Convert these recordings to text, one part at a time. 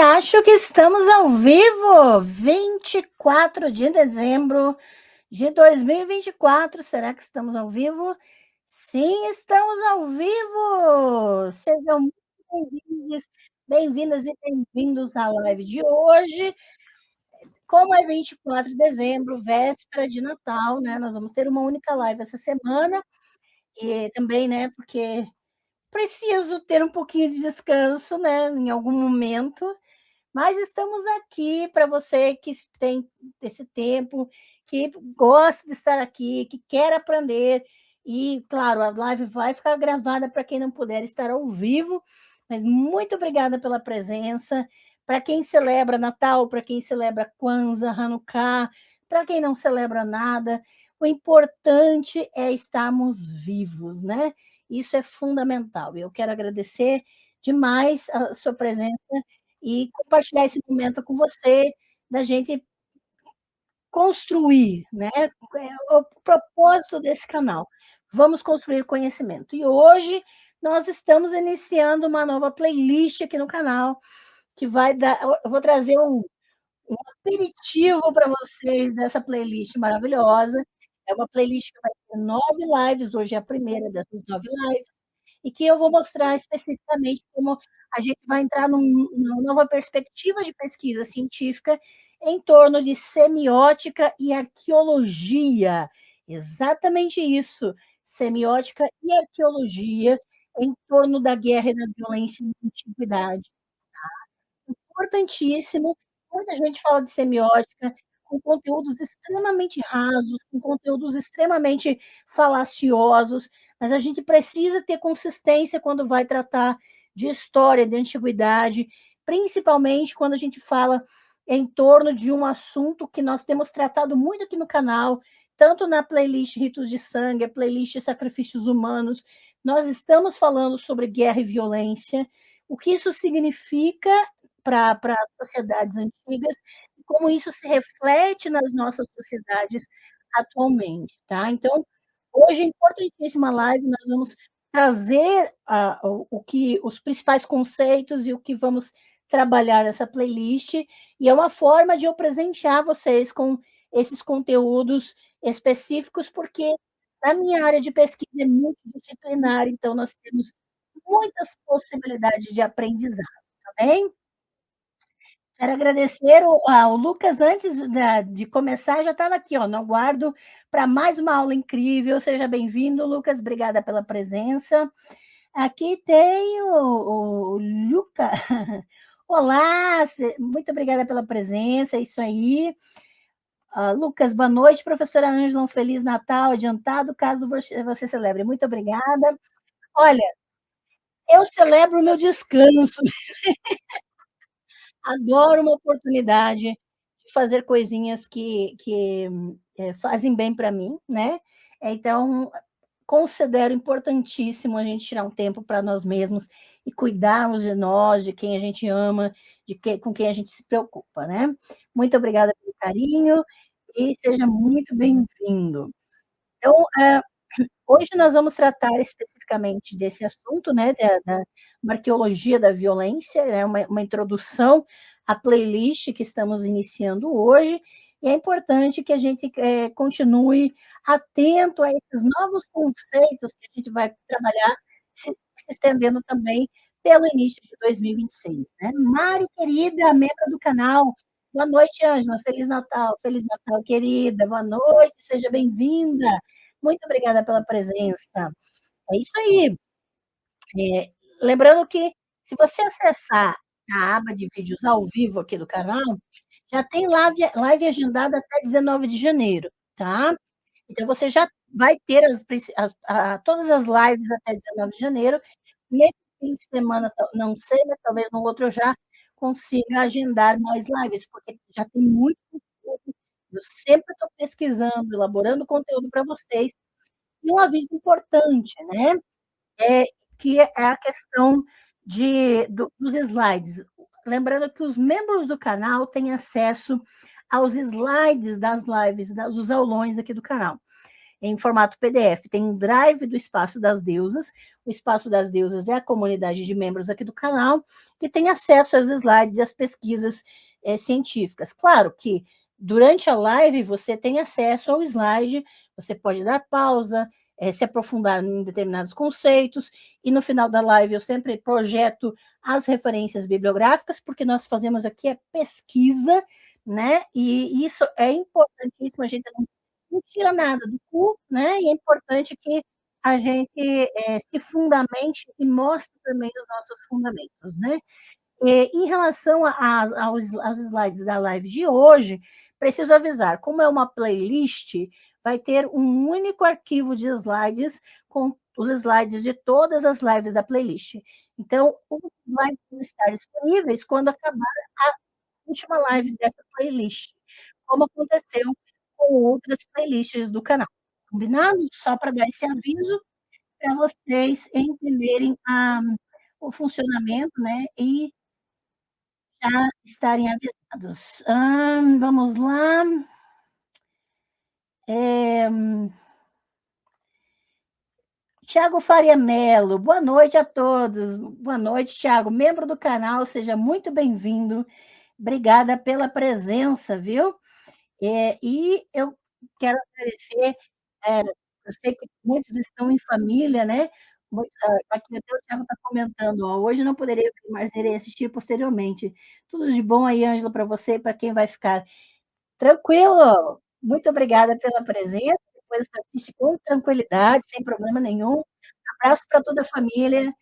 acho que estamos ao vivo, 24 de dezembro de 2024. Será que estamos ao vivo? Sim, estamos ao vivo! Sejam muito bem-vindas e bem-vindos à live de hoje. Como é 24 de dezembro, véspera de Natal, né? Nós vamos ter uma única live essa semana e também, né, porque preciso ter um pouquinho de descanso, né, em algum momento. Mas estamos aqui para você que tem esse tempo, que gosta de estar aqui, que quer aprender. E, claro, a live vai ficar gravada para quem não puder estar ao vivo. Mas muito obrigada pela presença. Para quem celebra Natal, para quem celebra Kwanzaa, Hanukkah, para quem não celebra nada, o importante é estarmos vivos, né? Isso é fundamental. Eu quero agradecer demais a sua presença e compartilhar esse momento com você, da gente construir, né? O propósito desse canal. Vamos construir conhecimento. E hoje nós estamos iniciando uma nova playlist aqui no canal, que vai dar. Eu vou trazer um aperitivo para vocês dessa playlist maravilhosa. É uma playlist que vai ter 9 lives, hoje é a primeira dessas 9 lives e que eu vou mostrar especificamente como a gente vai entrar numa nova perspectiva de pesquisa científica em torno de semiótica e arqueologia. Exatamente isso, semiótica e arqueologia em torno da guerra e da violência na antiguidade. Importantíssimo. Muita gente fala de semiótica com conteúdos extremamente rasos, com conteúdos extremamente falaciosos, mas a gente precisa ter consistência quando vai tratar de história, de antiguidade, principalmente quando a gente fala em torno de um assunto que nós temos tratado muito aqui no canal, tanto na playlist Ritos de Sangue, a playlist Sacrifícios Humanos, nós estamos falando sobre guerra e violência, o que isso significa para as sociedades antigas, e como isso se reflete nas nossas sociedades atualmente, tá? Então, hoje é importantíssima live, nós vamos trazer os principais conceitos e o que vamos trabalhar nessa playlist, e é uma forma de eu presentear vocês com esses conteúdos específicos, porque a minha área de pesquisa é multidisciplinar, então nós temos muitas possibilidades de aprendizado, tá bem? Quero agradecer ao Lucas, antes de começar, já estava aqui, ó, no aguardo para mais uma aula incrível. Seja bem-vindo, Lucas, obrigada pela presença. Aqui tem o Luca. Olá, muito obrigada pela presença, é isso aí. Lucas, boa noite, professora Ângela, um Feliz Natal adiantado, caso você celebre. Muito obrigada. Olha, eu celebro o meu descanso. Adoro uma oportunidade de fazer coisinhas que fazem bem para mim, né? Então, considero importantíssimo a gente tirar um tempo para nós mesmos e cuidarmos de nós, de quem a gente ama, com quem a gente se preocupa, né? Muito obrigada pelo carinho e seja muito bem-vindo. Então, hoje nós vamos tratar especificamente desse assunto, né, da uma arqueologia da violência, né, uma introdução à playlist que estamos iniciando hoje, e é importante que a gente continue atento a esses novos conceitos que a gente vai trabalhar, se estendendo também pelo início de 2026. Né? Mário, querida, membro do canal, boa noite, Ângela, Feliz Natal, querida, boa noite, seja bem-vinda. Muito obrigada pela presença. É isso aí. Lembrando que, se você acessar a aba de vídeos ao vivo aqui do canal, já tem live agendada até 19 de janeiro, tá? Então, você já vai ter todas as lives até 19 de janeiro. Nesse fim de semana, não sei, mas talvez no outro eu já consiga agendar mais lives, porque já tem muito conteúdo. Eu sempre estou pesquisando, elaborando conteúdo para vocês. E um aviso importante, né? É, que é a questão dos slides. Lembrando que os membros do canal têm acesso aos slides das lives, dos aulões aqui do canal, em formato PDF. Tem um drive do Espaço das Deusas, O Espaço das Deusas é a comunidade de membros aqui do canal que tem acesso aos slides e às pesquisas científicas. Claro que durante a live você tem acesso ao slide, você pode dar pausa, se aprofundar em determinados conceitos, e no final da live eu sempre projeto as referências bibliográficas, porque nós fazemos aqui a pesquisa, né? E isso é importantíssimo, a gente não tira nada do cu, né? E é importante que a gente se fundamente e mostre também os nossos fundamentos, né? Em relação aos slides da live de hoje, preciso avisar, como é uma playlist, vai ter um único arquivo de slides com os slides de todas as lives da playlist. Então, os slides vão estar disponíveis quando acabar a última live dessa playlist, como aconteceu com outras playlists do canal. Combinado? Só para dar esse aviso para vocês entenderem o funcionamento, né? E já estarem avisados. Vamos lá. Tiago Faria Mello, boa noite a todos. Boa noite, Tiago, membro do canal, seja muito bem-vindo. Obrigada pela presença, viu? E eu quero agradecer, eu sei que muitos estão em família, né? Aqui até o Tiago está comentando, ó, hoje não poderei ver, mas irei assistir posteriormente. Tudo de bom aí, Ângela, para você e para quem vai ficar. Tranquilo, muito obrigada pela presença, depois você assiste com tranquilidade, sem problema nenhum. Abraço para toda a família,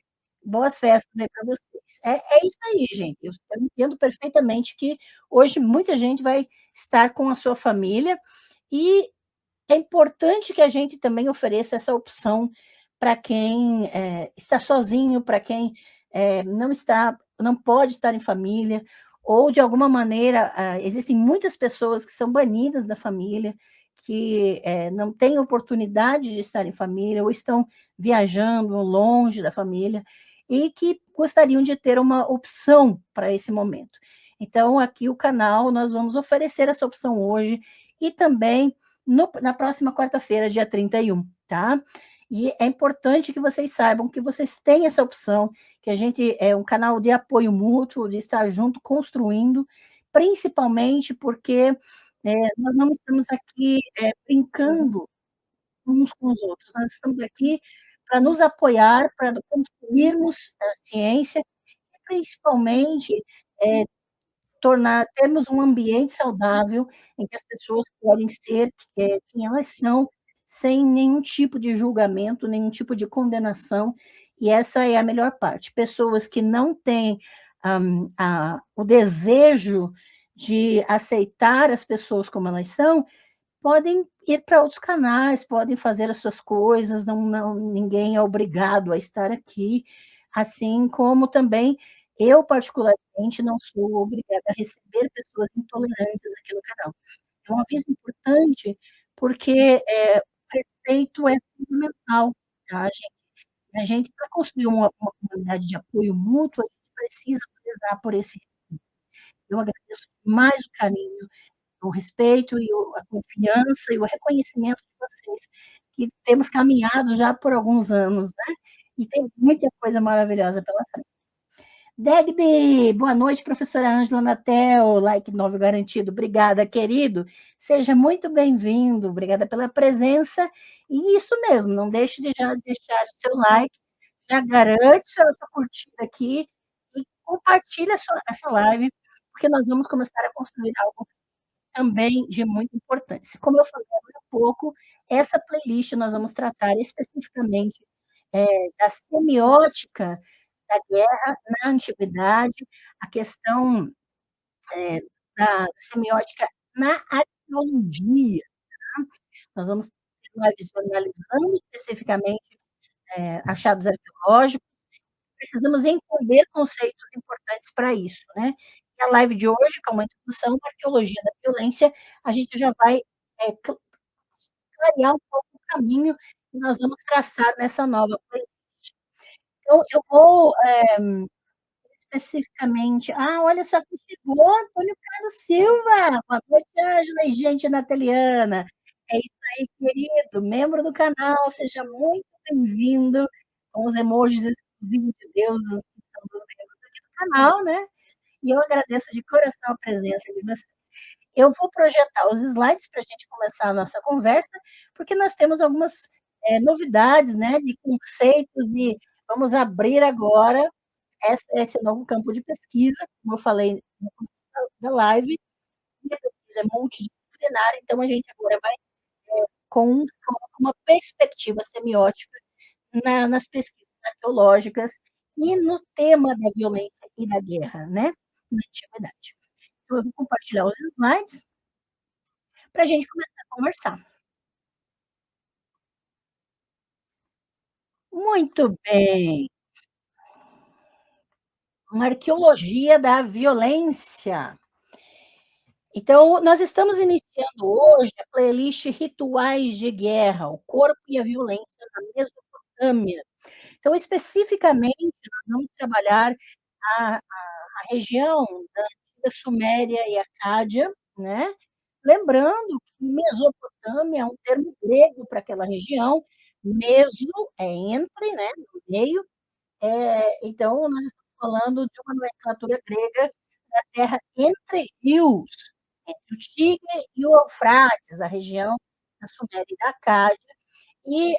boas festas aí para vocês. É isso aí, gente, eu entendo perfeitamente que hoje muita gente vai estar com a sua família, e é importante que a gente também ofereça essa opção para quem está sozinho, para quem não pode estar em família, ou de alguma maneira existem muitas pessoas que são banidas da família, que não têm oportunidade de estar em família, ou estão viajando longe da família, e que gostariam de ter uma opção para esse momento. Então, aqui o canal, nós vamos oferecer essa opção hoje, e também na próxima quarta-feira, dia 31, tá? E é importante que vocês saibam que vocês têm essa opção, que a gente é um canal de apoio mútuo, de estar junto, construindo, principalmente porque nós não estamos aqui brincando uns com os outros, nós estamos aqui para nos apoiar, para construirmos a ciência, e principalmente termos um ambiente saudável em que as pessoas podem ser quem elas são, sem nenhum tipo de julgamento, nenhum tipo de condenação, e essa é a melhor parte. Pessoas que não têm o desejo de aceitar as pessoas como elas são, podem ir para outros canais, podem fazer as suas coisas, ninguém é obrigado a estar aqui, assim como também eu, particularmente, não sou obrigada a receber pessoas intolerantes aqui no canal. É um aviso importante, porque o respeito é fundamental, tá, gente? A gente, para construir uma comunidade de apoio mútuo, a gente precisa prezar por esse respeito. Eu agradeço mais o carinho, o respeito e a confiança e o reconhecimento de vocês, que temos caminhado já por alguns anos, né? E tem muita coisa maravilhosa pela frente. Degby, boa noite, professora Ângela Natel, like 9 garantido. Obrigada, querido. Seja muito bem-vindo, obrigada pela presença. E isso mesmo, não deixe de já deixar o seu like, já garante sua curtida aqui e compartilha essa live, porque nós vamos começar a construir algo também de muita importância. Como eu falei agora há pouco, essa playlist nós vamos tratar especificamente da semiótica da guerra na antiguidade, a questão da semiótica na arqueologia. Tá? Nós vamos ter lives analisando especificamente achados arqueológicos, precisamos entender conceitos importantes para isso, né? E a live de hoje, que é uma introdução à arqueologia da violência, a gente já vai clarear um pouco o caminho que nós vamos traçar nessa nova playlist. Então, eu vou especificamente. Olha só quem chegou, Antônio Carlos Silva. Boa noite, Ângela e gente nataliana. É isso aí, querido, membro do canal, seja muito bem-vindo. com os emojis exclusivos de deuses que são dos membros aqui do canal, né, e eu agradeço de coração a presença de vocês. Eu vou projetar os slides para a gente começar a nossa conversa, porque nós temos algumas, novidades, né, de conceitos e vamos abrir agora esse novo campo de pesquisa, como eu falei no começo da live, e a pesquisa é multidisciplinar, então a gente agora vai com um foco, uma perspectiva semiótica nas pesquisas arqueológicas e no tema da violência e da guerra, né, na antiguidade. Então eu vou compartilhar os slides para a gente começar a conversar. Muito bem, uma arqueologia da violência. Então, nós estamos iniciando hoje a playlist Rituais de Guerra, o corpo e a violência na Mesopotâmia. Então, especificamente, nós vamos trabalhar a região da antiga Suméria e Acádia, né? Lembrando que Mesopotâmia é um termo grego para aquela região, meso é entre, né, no meio, então nós estamos falando de uma nomenclatura grega da terra entre rios, entre o Tigre e o Eufrates, a região da Suméria e da Acádia, e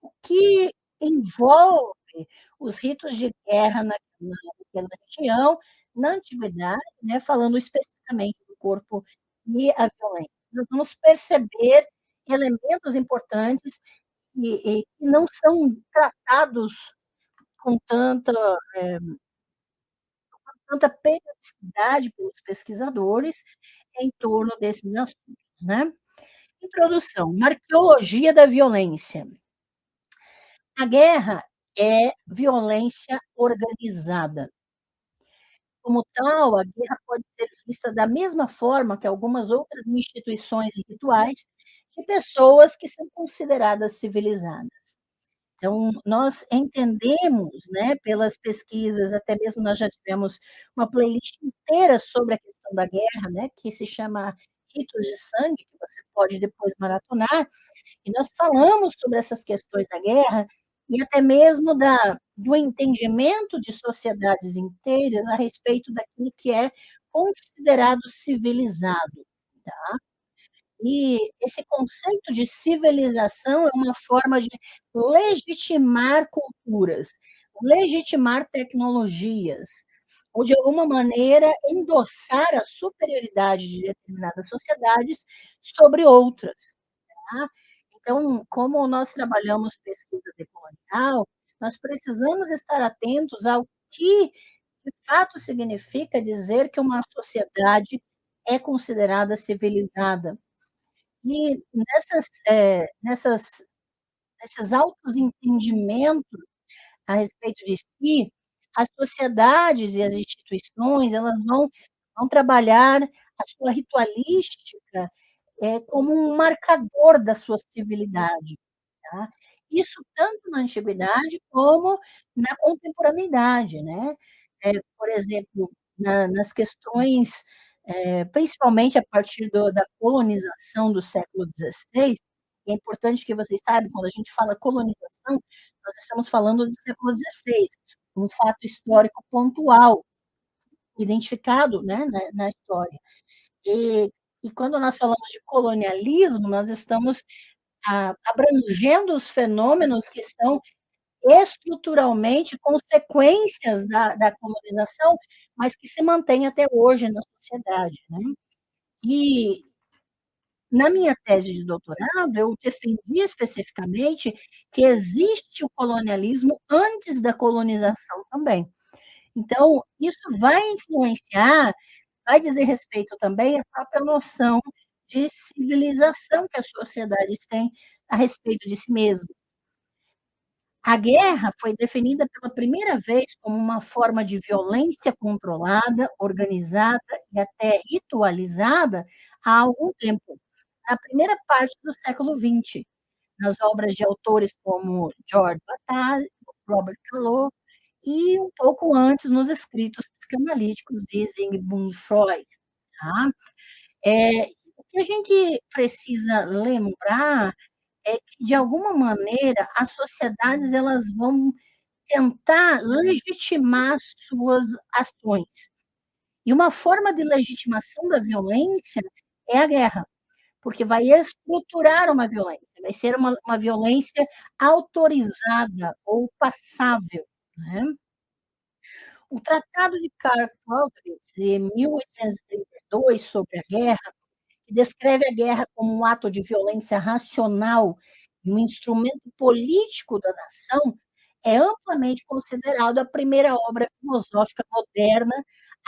o que envolve os ritos de guerra naquela região, na antiguidade, né, falando especificamente do corpo e a violência. Nós vamos perceber elementos importantes que não são tratados com tanta periodicidade pelos pesquisadores em torno desses assuntos, né. Introdução, uma arqueologia da violência. A guerra é violência organizada. Como tal, a guerra pode ser vista da mesma forma que algumas outras instituições e rituais de pessoas que são consideradas civilizadas. Então, nós entendemos, né, pelas pesquisas, até mesmo nós já tivemos uma playlist inteira sobre a questão da guerra, né, que se chama Ritos de Sangue, que você pode depois maratonar, e nós falamos sobre essas questões da guerra e até mesmo do entendimento de sociedades inteiras a respeito daquilo que é considerado civilizado, tá. E esse conceito de civilização é uma forma de legitimar culturas, legitimar tecnologias, ou de alguma maneira endossar a superioridade de determinadas sociedades sobre outras, tá. Então, como nós trabalhamos pesquisa decolonial, nós precisamos estar atentos ao que de fato significa dizer que uma sociedade é considerada civilizada. E nesses altos entendimentos a respeito de si, as sociedades e as instituições, elas vão trabalhar a sua ritualística, como um marcador da sua civilidade, tá. Isso tanto na antiguidade como na contemporaneidade, né. Por exemplo, nas questões, principalmente a partir da colonização do século XVI, é importante que vocês saibam, quando a gente fala colonização, nós estamos falando do século XVI, um fato histórico pontual, identificado, né, na história. E e quando nós falamos de colonialismo, nós estamos abrangendo os fenômenos que são estruturalmente consequências da colonização, mas que se mantêm até hoje na sociedade, né. E na minha tese de doutorado, eu defendi especificamente que existe o colonialismo antes da colonização também. Então, isso vai influenciar, vai dizer respeito também à própria noção de civilização que as sociedades têm a respeito de si mesmas. A guerra foi definida pela primeira vez como uma forma de violência controlada, organizada e até ritualizada há algum tempo, na primeira parte do século XX, nas obras de autores como George Bataille, Robert Callot e um pouco antes nos escritos psicanalíticos de Sigmund Freud, tá. O que a gente precisa lembrar é que, de alguma maneira, as sociedades elas vão tentar legitimar suas ações. E uma forma de legitimação da violência é a guerra, porque vai estruturar uma violência, vai ser uma violência autorizada ou passável, né. O Tratado de Clausewitz, de 1832, sobre a guerra, que descreve a guerra como um ato de violência racional e um instrumento político da nação, é amplamente considerado a primeira obra filosófica moderna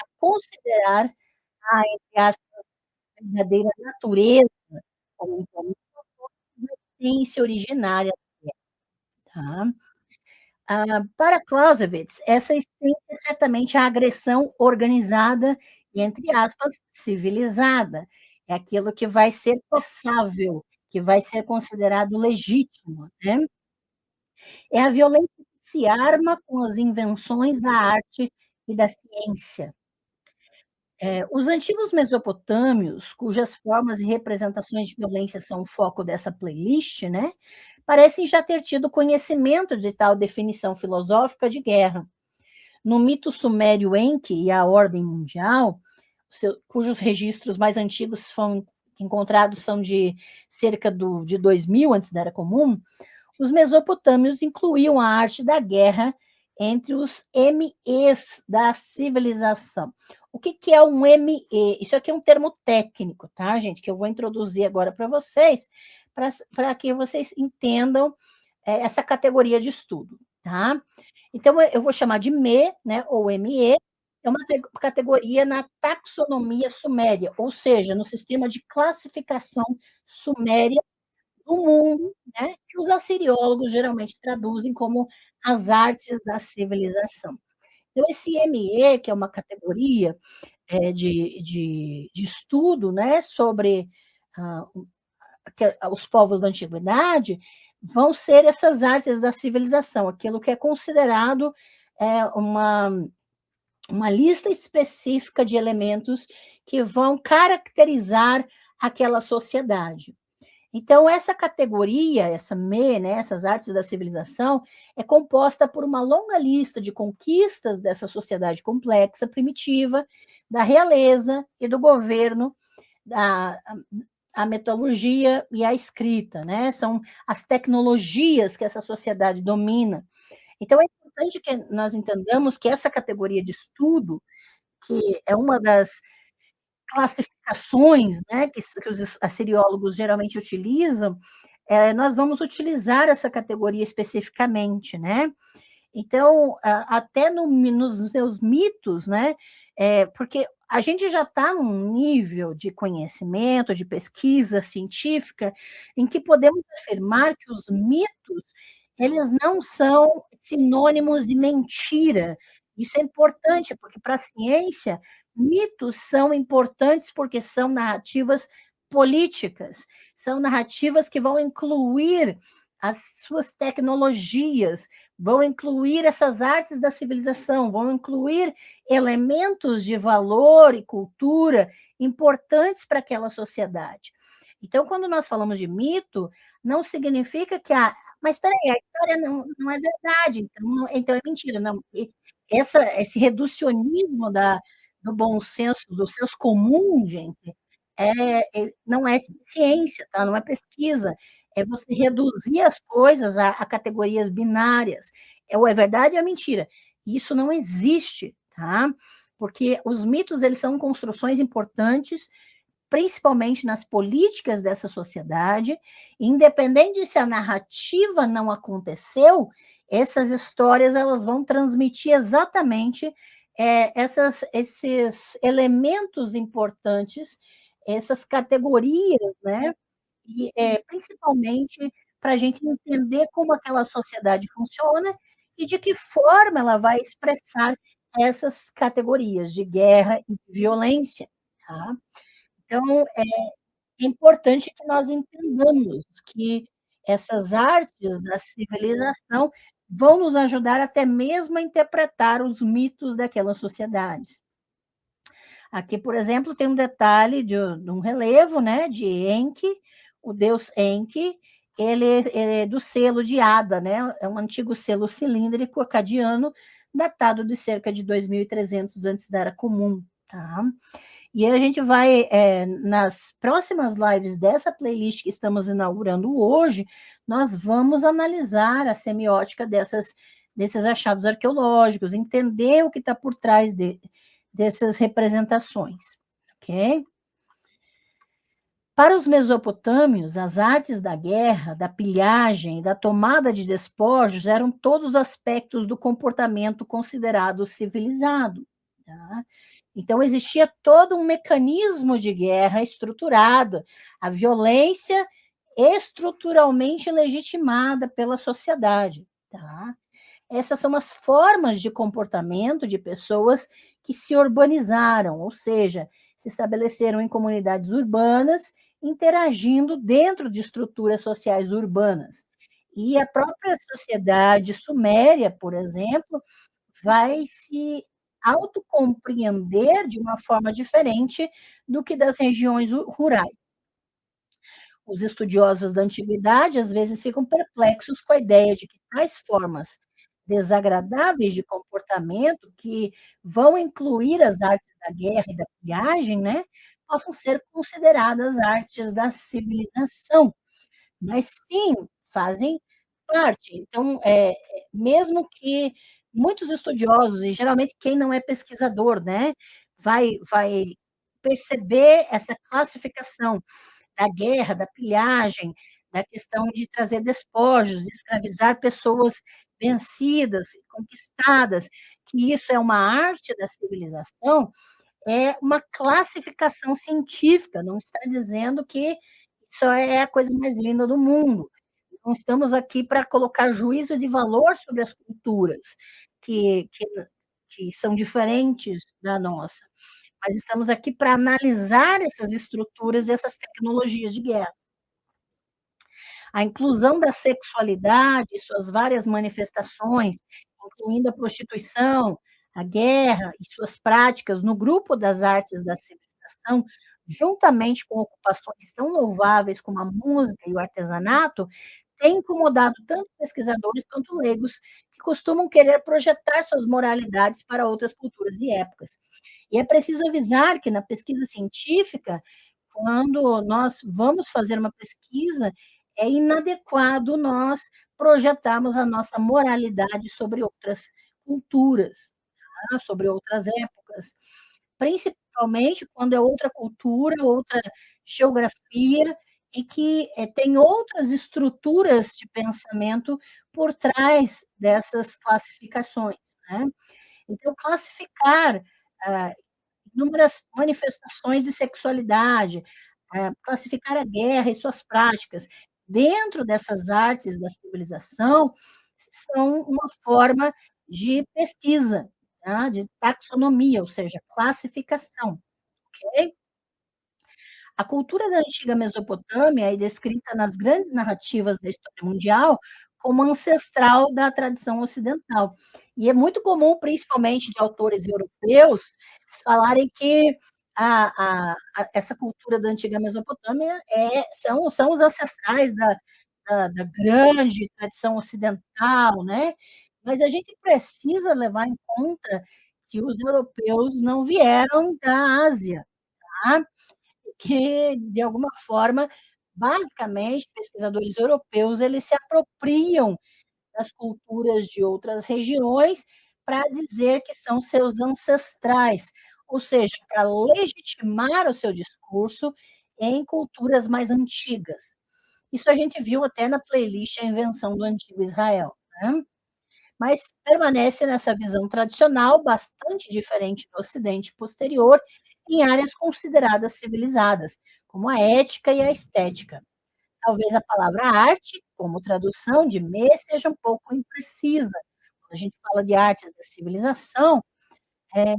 a considerar a, entre aspas, verdadeira natureza como um da essência originária, tá? Para Clausewitz, essa essência é certamente a agressão organizada e, entre aspas, civilizada. É aquilo que vai ser passável, que vai ser considerado legítimo, né? É a violência que se arma com as invenções da arte e da ciência. Os antigos mesopotâmios, cujas formas e representações de violência são o foco dessa playlist, né, parecem já ter tido conhecimento de tal definição filosófica de guerra. No mito sumério Enki e a Ordem Mundial, cujos registros mais antigos são encontrados são de cerca de 2000 antes da Era Comum, os mesopotâmios incluíam a arte da guerra entre os MEs da civilização. O que é um ME? Isso aqui é um termo técnico, tá, gente? Que eu vou introduzir agora para vocês, para que vocês entendam essa categoria de estudo, tá? Então, eu vou chamar de ME, né, ou ME, é uma categoria na taxonomia suméria, ou seja, no sistema de classificação suméria do mundo, né, que os assiriólogos geralmente traduzem como as artes da civilização. Então, esse ME, que é uma categoria de estudo, né, sobre ah, os povos da antiguidade, vão ser essas artes da civilização, aquilo que é considerado uma lista específica de elementos que vão caracterizar aquela sociedade. Então, essa categoria, essa ME, né, essas artes da civilização, é composta por uma longa lista de conquistas dessa sociedade complexa, primitiva, da realeza e do governo, da a metalurgia e a escrita, né? São as tecnologias que essa sociedade domina. Então, é importante que nós entendamos que essa categoria de estudo, que é uma das classificações, né, que os assiriólogos geralmente utilizam, nós vamos utilizar essa categoria especificamente, né? Então, até nos seus mitos, né? Porque a gente já está num nível de conhecimento, de pesquisa científica, em que podemos afirmar que os mitos eles não são sinônimos de mentira. Isso é importante, porque para a ciência, mitos são importantes porque são narrativas políticas, são narrativas que vão incluir as suas tecnologias, vão incluir essas artes da civilização, vão incluir elementos de valor e cultura importantes para aquela sociedade. Então, quando nós falamos de mito, não significa que mas espera aí, a história não é verdade, então é mentira, não. Esse reducionismo do bom senso, do senso comum, gente, não é ciência, tá? Não é pesquisa, é você reduzir as coisas a categorias binárias, ou é verdade ou é mentira. Isso não existe, tá? Porque os mitos eles são construções importantes, principalmente nas políticas dessa sociedade, independente se a narrativa não aconteceu, essas histórias elas vão transmitir exatamente esses elementos importantes, essas categorias, né? E, principalmente para a gente entender como aquela sociedade funciona e de que forma ela vai expressar essas categorias de guerra e de violência, tá? Então, é importante que nós entendamos que essas artes da civilização vão nos ajudar até mesmo a interpretar os mitos daquelas sociedades. Aqui, por exemplo, tem um detalhe de um relevo, né, de Enki, o deus Enki, ele é do selo de Ada, né? É um antigo selo cilíndrico acadiano, datado de cerca de 2.300 antes da Era Comum, tá? E aí a gente vai, nas próximas lives dessa playlist que estamos inaugurando hoje, nós vamos analisar a semiótica desses achados arqueológicos, entender o que está por trás dessas representações, ok? Para os mesopotâmios, as artes da guerra, da pilhagem e da tomada de despojos eram todos aspectos do comportamento considerado civilizado. Tá? Então, existia todo um mecanismo de guerra estruturado, a violência estruturalmente legitimada pela sociedade. Tá? Essas são as formas de comportamento de pessoas que se urbanizaram, ou seja, se estabeleceram em comunidades urbanas, interagindo dentro de estruturas sociais urbanas. E a própria sociedade suméria, por exemplo, vai se autocompreender de uma forma diferente do que das regiões rurais. Os estudiosos da antiguidade às vezes ficam perplexos com a ideia de que tais formas desagradáveis de comportamento, que vão incluir as artes da guerra e da pilhagem, né, possam ser consideradas artes da civilização, mas sim, fazem parte. Então, mesmo que muitos estudiosos, e geralmente quem não é pesquisador, né, vai perceber essa classificação da guerra, da pilhagem, da questão de trazer despojos, de escravizar pessoas vencidas, conquistadas, que isso é uma arte da civilização, é uma classificação científica, não está dizendo que isso é a coisa mais linda do mundo. Não estamos aqui para colocar juízo de valor sobre as culturas que, que, que são diferentes da nossa, mas estamos aqui para analisar essas estruturas e essas tecnologias de guerra. A inclusão da sexualidade e suas várias manifestações, incluindo a prostituição, a guerra e suas práticas no grupo das artes da civilização, juntamente com ocupações tão louváveis como a música e o artesanato, tem incomodado tanto pesquisadores quanto leigos, que costumam querer projetar suas moralidades para outras culturas e épocas. E é preciso avisar que na pesquisa científica, quando nós vamos fazer uma pesquisa, é inadequado nós projetarmos a nossa moralidade sobre outras culturas, tá? Sobre outras épocas, principalmente quando é outra cultura, outra geografia, e que tem outras estruturas de pensamento por trás dessas classificações, né? Então, classificar ah, inúmeras manifestações de sexualidade, classificar a guerra e suas práticas dentro dessas artes da civilização são uma forma de pesquisa, tá? De taxonomia, ou seja, classificação, ok? A cultura da antiga Mesopotâmia é descrita nas grandes narrativas da história mundial como ancestral da tradição ocidental. E é muito comum, principalmente de autores europeus, falarem que essa cultura da antiga Mesopotâmia são os ancestrais da grande tradição ocidental, né? Mas a gente precisa levar em conta que os europeus não vieram da Ásia, tá? Que, de alguma forma, basicamente, pesquisadores europeus, eles se apropriam das culturas de outras regiões para dizer que são seus ancestrais, ou seja, para legitimar o seu discurso em culturas mais antigas. Isso a gente viu até na playlist A Invenção do Antigo Israel, né? Mas permanece nessa visão tradicional, bastante diferente do Ocidente posterior, em áreas consideradas civilizadas, como a ética e a estética. Talvez a palavra arte, como tradução de me, seja um pouco imprecisa. Quando a gente fala de artes da civilização, é,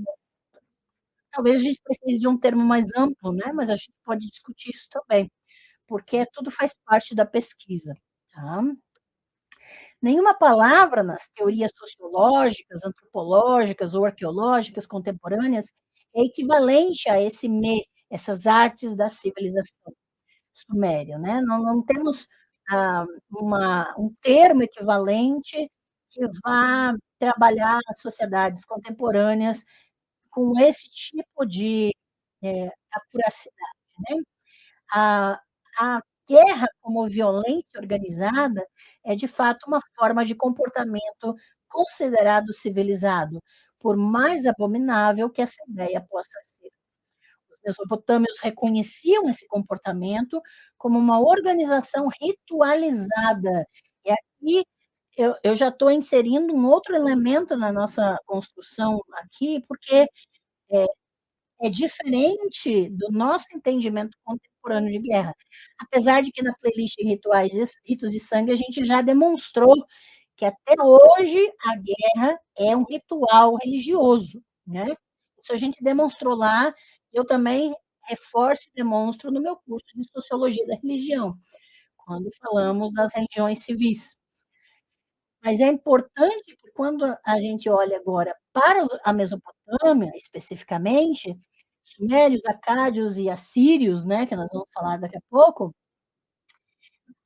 talvez a gente precise de um termo mais amplo, né? Mas a gente pode discutir isso também, porque tudo faz parte da pesquisa. Tá? Nenhuma palavra nas teorias sociológicas, antropológicas ou arqueológicas contemporâneas é equivalente a esse me, essas artes da civilização suméria, né? Não temos um termo equivalente que vá trabalhar as sociedades contemporâneas com esse tipo de, acuracidade, né. A a guerra como violência organizada é, de fato, uma forma de comportamento considerado civilizado, por mais abominável que essa ideia possa ser. Os mesopotâmios reconheciam esse comportamento como uma organização ritualizada. E aqui eu já estou inserindo um outro elemento na nossa construção aqui, porque é diferente do nosso entendimento contemporâneo de guerra. Apesar de que na playlist Rituais Ritos de Sangue a gente já demonstrou que até hoje a guerra é um ritual religioso, né. Isso a gente demonstrou lá, eu também reforço e demonstro no meu curso de Sociologia da Religião, quando falamos das religiões civis. Mas é importante que quando a gente olha agora para a Mesopotâmia, especificamente, sumérios, acádios e assírios, né, que nós vamos falar daqui a pouco,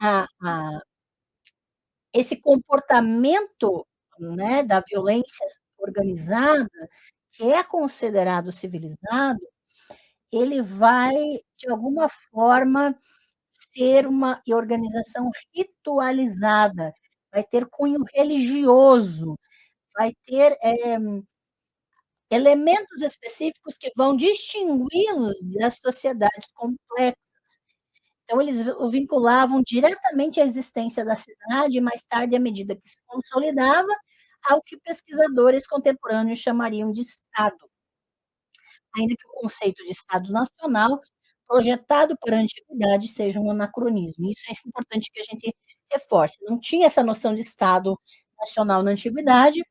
a esse comportamento, né, da violência organizada, que é considerado civilizado, ele vai, de alguma forma, ser uma organização ritualizada, vai ter cunho religioso, vai ter, elementos específicos que vão distingui-los das sociedades complexas. Então eles o vinculavam diretamente à existência da cidade e mais tarde, à medida que se consolidava, ao que pesquisadores contemporâneos chamariam de Estado. Ainda que o conceito de Estado nacional, projetado para a antiguidade, seja um anacronismo. Isso é importante que a gente reforce. Não tinha essa noção de Estado nacional na antiguidade,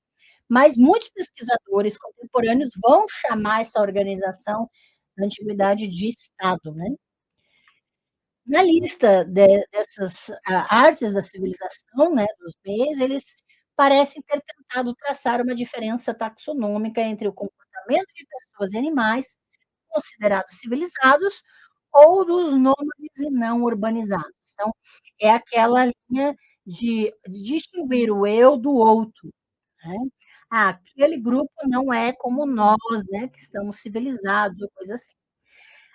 mas muitos pesquisadores contemporâneos vão chamar essa organização na antiguidade de Estado, né. Na lista dessas artes da civilização, né, dos bens, eles parecem ter tentado traçar uma diferença taxonômica entre o comportamento de pessoas e animais considerados civilizados ou dos nômades e não urbanizados. Então, é aquela linha de distinguir o eu do outro, né. Ah, aquele grupo não é como nós, né, que estamos civilizados ou coisa assim.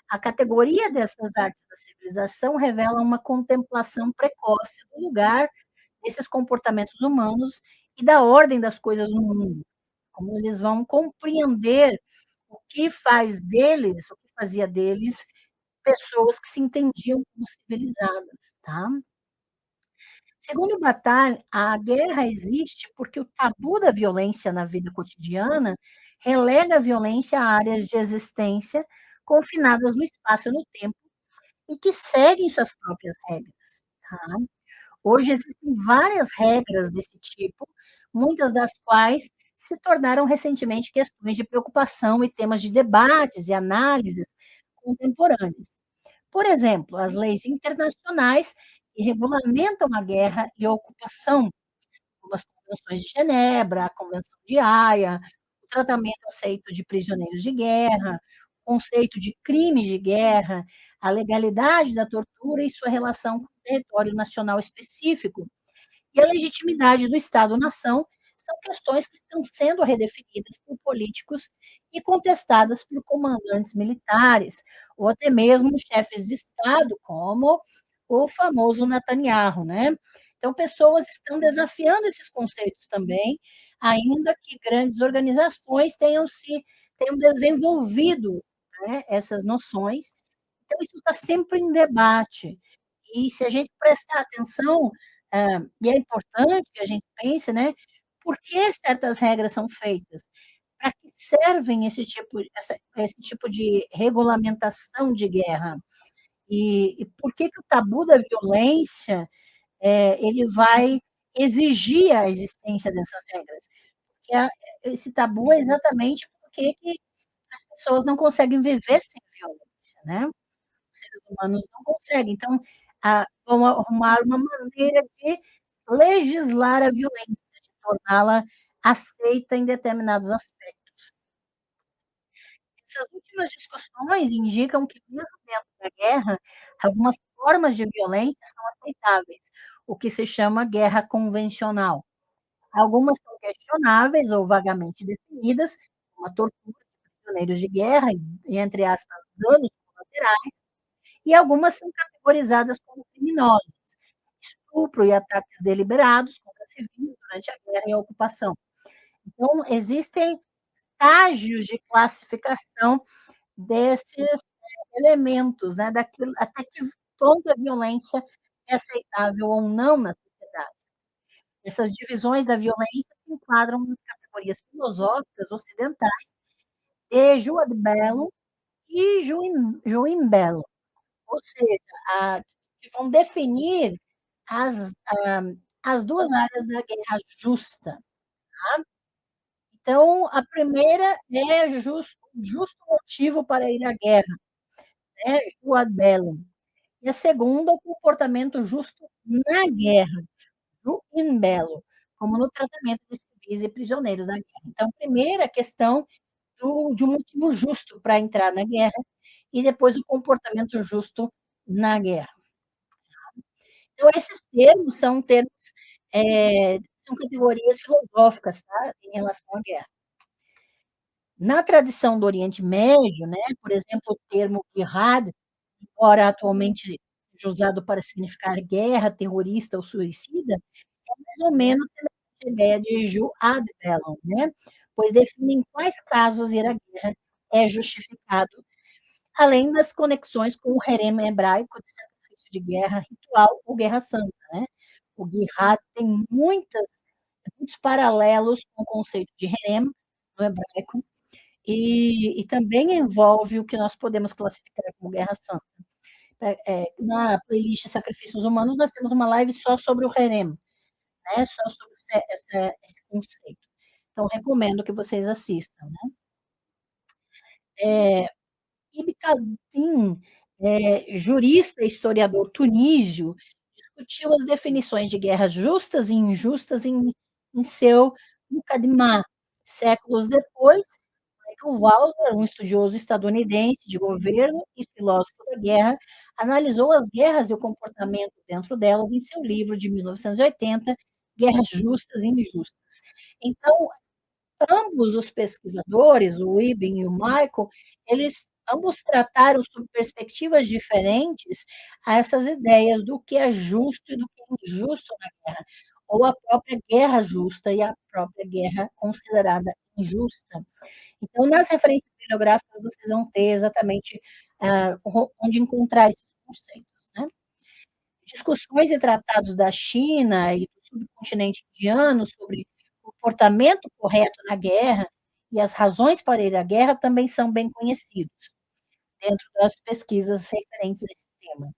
A categoria dessas artes da civilização revela uma contemplação precoce do lugar desses comportamentos humanos e da ordem das coisas no mundo, como eles vão compreender o que fazia deles pessoas que se entendiam como civilizadas, tá. Segundo Bataille, a guerra existe porque o tabu da violência na vida cotidiana relega a violência a áreas de existência confinadas no espaço e no tempo e que seguem suas próprias regras, tá. Hoje existem várias regras desse tipo, muitas das quais se tornaram recentemente questões de preocupação e temas de debates e análises contemporâneas. Por exemplo, as leis internacionais que regulamentam a guerra e a ocupação, como as convenções de Genebra, a Convenção de Haia, o tratamento aceito de prisioneiros de guerra, o conceito de crimes de guerra, a legalidade da tortura e sua relação com o território nacional específico, e a legitimidade do Estado-nação são questões que estão sendo redefinidas por políticos e contestadas por comandantes militares, ou até mesmo chefes de Estado, como o famoso Netanyahu, né. Então pessoas estão desafiando esses conceitos também, ainda que grandes organizações tenham desenvolvido, né, essas noções. Então isso está sempre em debate. E se a gente prestar atenção, e é importante que a gente pense, né, por que certas regras são feitas? Para que servem esse tipo de regulamentação de guerra? E por que que o tabu da violência, ele vai exigir a existência dessas regras? Que esse tabu é exatamente porque que as pessoas não conseguem viver sem violência, né? Os seres humanos não conseguem. Então, vão arrumar uma maneira de legislar a violência, de torná-la aceita em determinados aspectos. Essas últimas discussões indicam que, mesmo dentro da guerra, algumas formas de violência são aceitáveis, o que se chama guerra convencional. Algumas são questionáveis ou vagamente definidas, como a tortura de prisioneiros de guerra e, entre aspas, danos colaterais, e algumas são categorizadas como criminosas, estupro e ataques deliberados contra civis durante a guerra e a ocupação. Então, existem estágios de classificação desses elementos, né, daquilo, até que ponto a violência é aceitável ou não na sociedade. Essas divisões da violência se enquadram nas categorias filosóficas ocidentais de João de Bello e Joim Bello, ou seja, que vão definir as, ah, as duas áreas da guerra justa. Tá? Então, a primeira é justo motivo para ir à guerra, né? João de Bello. E a segunda, o comportamento justo na guerra, Joim Bello, como no tratamento de civis e prisioneiros da guerra. Então, primeiro, a questão de um motivo justo para entrar na guerra, e depois o comportamento justo na guerra. Então, esses termos são termos, são categorias filosóficas, tá? Em relação à guerra. Na tradição do Oriente Médio, né, por exemplo, o termo jihad, embora atualmente seja usado para significar guerra, terrorista ou suicida, é mais ou menos a ideia de Juad Bellum, né? Pois define em quais casos ir à guerra é justificado, além das conexões com o harém hebraico de sacrifício de guerra ritual ou guerra santa, né? O jihad tem muitos paralelos com o conceito de harém no hebraico e também envolve o que nós podemos classificar como guerra santa. Na playlist Sacrifícios Humanos, nós temos uma live só sobre o harém, né? Só sobre esse conceito. Então, recomendo que vocês assistam. Né? Ibn Khaldun, jurista e historiador tunísio, discutiu as definições de guerras justas e injustas em seu Muqaddimah. Séculos depois, Michael Walzer, um estudioso estadunidense de governo e filósofo da guerra, analisou as guerras e o comportamento dentro delas em seu livro de 1980, Guerras Justas e Injustas. Então, ambos os pesquisadores, o Ibn e o Michael, eles ambos trataram sob perspectivas diferentes a essas ideias do que é justo e do que é injusto na guerra, ou a própria guerra justa e a própria guerra considerada injusta. Então, nas referências bibliográficas, vocês vão ter exatamente onde encontrar esses conceitos. Né? Discussões e tratados da China e do subcontinente indiano sobre o comportamento correto na guerra e as razões para ir à guerra também são bem conhecidos dentro das pesquisas referentes a esse tema.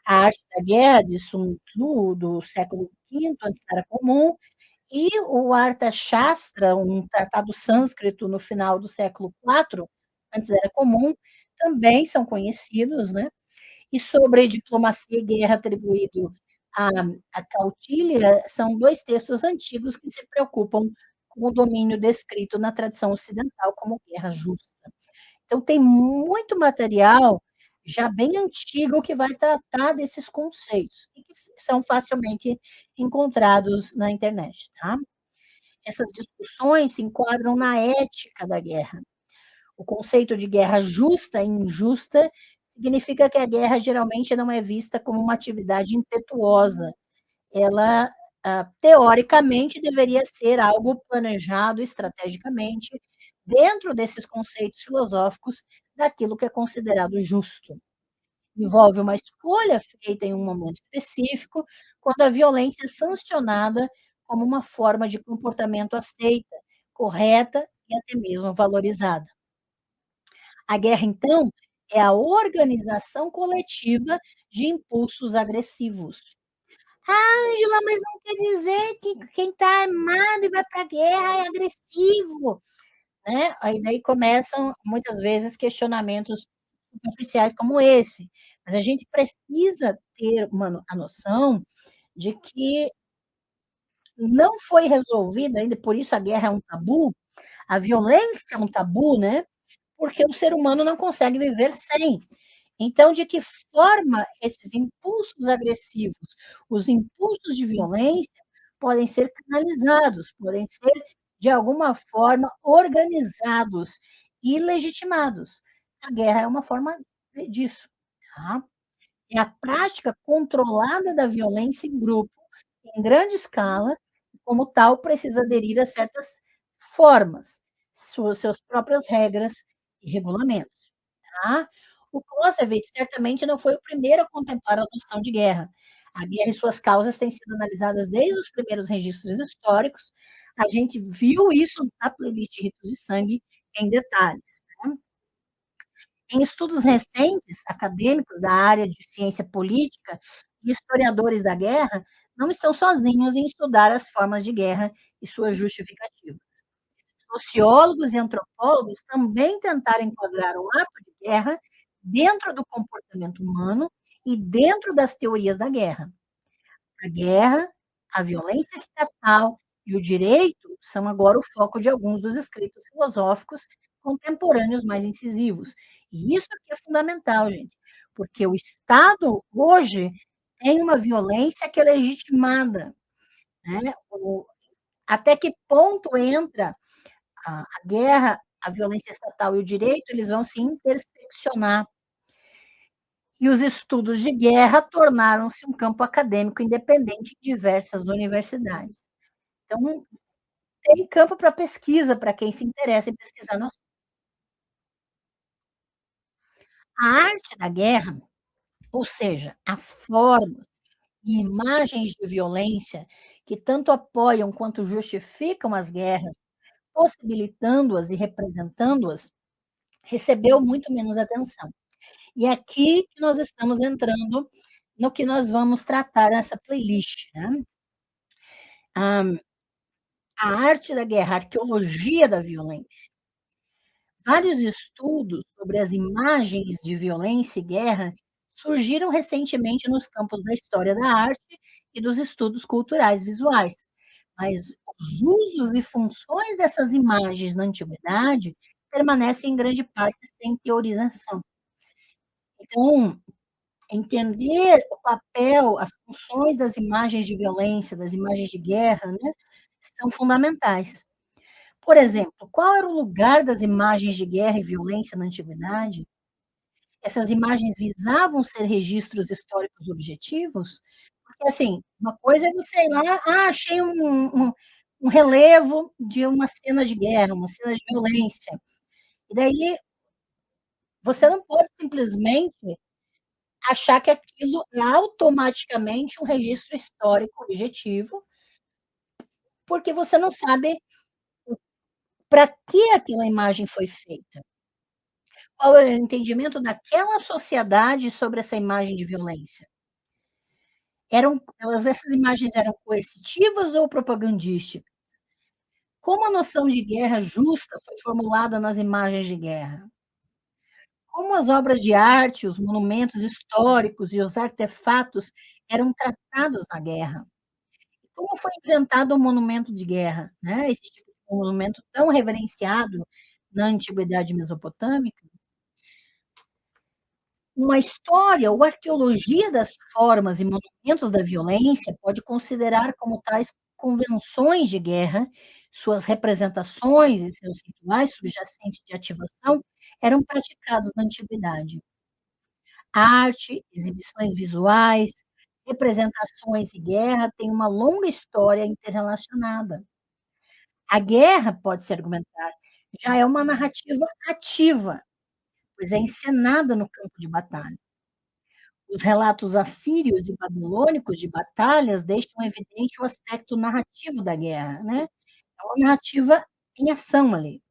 A Arte da Guerra, de Sun Tzu, do século V, antes era comum, e o Arthashastra, um tratado sânscrito no final do século IV, antes era comum, também são conhecidos, né? E sobre diplomacia e guerra atribuído a Kautilya, são dois textos antigos que se preocupam com o domínio descrito na tradição ocidental como guerra justa. Então, tem muito material já bem antigo que vai tratar desses conceitos e que são facilmente encontrados na internet. Tá? Essas discussões se enquadram na ética da guerra. O conceito de guerra justa e injusta significa que a guerra geralmente não é vista como uma atividade impetuosa. Ela, teoricamente, deveria ser algo planejado estrategicamente dentro desses conceitos filosóficos daquilo que é considerado justo. Envolve uma escolha feita em um momento específico, quando a violência é sancionada como uma forma de comportamento aceita, correta e até mesmo valorizada. A guerra, então, é a organização coletiva de impulsos agressivos. Ah, Angela, mas não quer dizer que quem está armado e vai para a guerra é agressivo. Né? Aí daí começam, muitas vezes, questionamentos superficiais como esse. Mas a gente precisa ter a noção de que não foi resolvido ainda, por isso a guerra é um tabu, a violência é um tabu, né? Porque o ser humano não consegue viver sem. Então, de que forma esses impulsos agressivos, os impulsos de violência, podem ser canalizados, podem ser, de alguma forma, organizados e legitimados. A guerra é uma forma disso, tá? É a prática controlada da violência em grupo, em grande escala, e como tal precisa aderir a certas formas, seus próprias regras e regulamentos, tá? O Clausewitz certamente não foi o primeiro a contemplar a noção de guerra. A guerra e suas causas têm sido analisadas desde os primeiros registros históricos. A gente viu isso na playlist Ritos de Sangue em detalhes. Né? Em estudos recentes, acadêmicos da área de ciência política e historiadores da guerra não estão sozinhos em estudar as formas de guerra e suas justificativas. Sociólogos e antropólogos também tentaram enquadrar o ato de guerra dentro do comportamento humano e dentro das teorias da guerra. A guerra, a violência estatal e o direito são agora o foco de alguns dos escritos filosóficos contemporâneos mais incisivos. E isso aqui é fundamental, gente, porque o Estado hoje tem uma violência que é legitimada, né? Até que ponto entra a guerra, a violência estatal e o direito, eles vão se interseccionar. E os estudos de guerra tornaram-se um campo acadêmico independente em diversas universidades. Então, tem campo para pesquisa, para quem se interessa em pesquisar no assunto. A arte da guerra, ou seja, as formas e imagens de violência que tanto apoiam quanto justificam as guerras, possibilitando-as e representando-as, recebeu muito menos atenção. E é aqui que nós estamos entrando no que nós vamos tratar nessa playlist, né? A arte da guerra, a arqueologia da violência. Vários estudos sobre as imagens de violência e guerra surgiram recentemente nos campos da história da arte e dos estudos culturais visuais. Mas os usos e funções dessas imagens na antiguidade permanecem em grande parte sem teorização. Então, entender o papel, as funções das imagens de violência, das imagens de guerra, né, são fundamentais. Por exemplo, qual era o lugar das imagens de guerra e violência na antiguidade? Essas imagens visavam ser registros históricos objetivos? Porque, assim, uma coisa é você ir lá, achei um relevo de uma cena de guerra, uma cena de violência. E daí você não pode simplesmente achar que aquilo é automaticamente um registro histórico objetivo, porque você não sabe para que aquela imagem foi feita. Qual era o entendimento daquela sociedade sobre essa imagem de violência? Essas imagens eram coercitivas ou propagandísticas? Como a noção de guerra justa foi formulada nas imagens de guerra? Como as obras de arte, os monumentos históricos e os artefatos eram tratados na guerra? Como foi inventado o monumento de guerra, né? Esse tipo de monumento tão reverenciado na antiguidade mesopotâmica? Uma história ou arqueologia das formas e monumentos da violência pode considerar como tais convenções de guerra, suas representações e seus rituais subjacentes de ativação eram praticados na antiguidade. Arte, exibições visuais, representações e guerra têm uma longa história interrelacionada. A guerra, pode-se argumentar, já é uma narrativa ativa, pois é encenada no campo de batalha. Os relatos assírios e babilônicos de batalhas deixam evidente o aspecto narrativo da guerra, né? É uma narrativa em ação ali.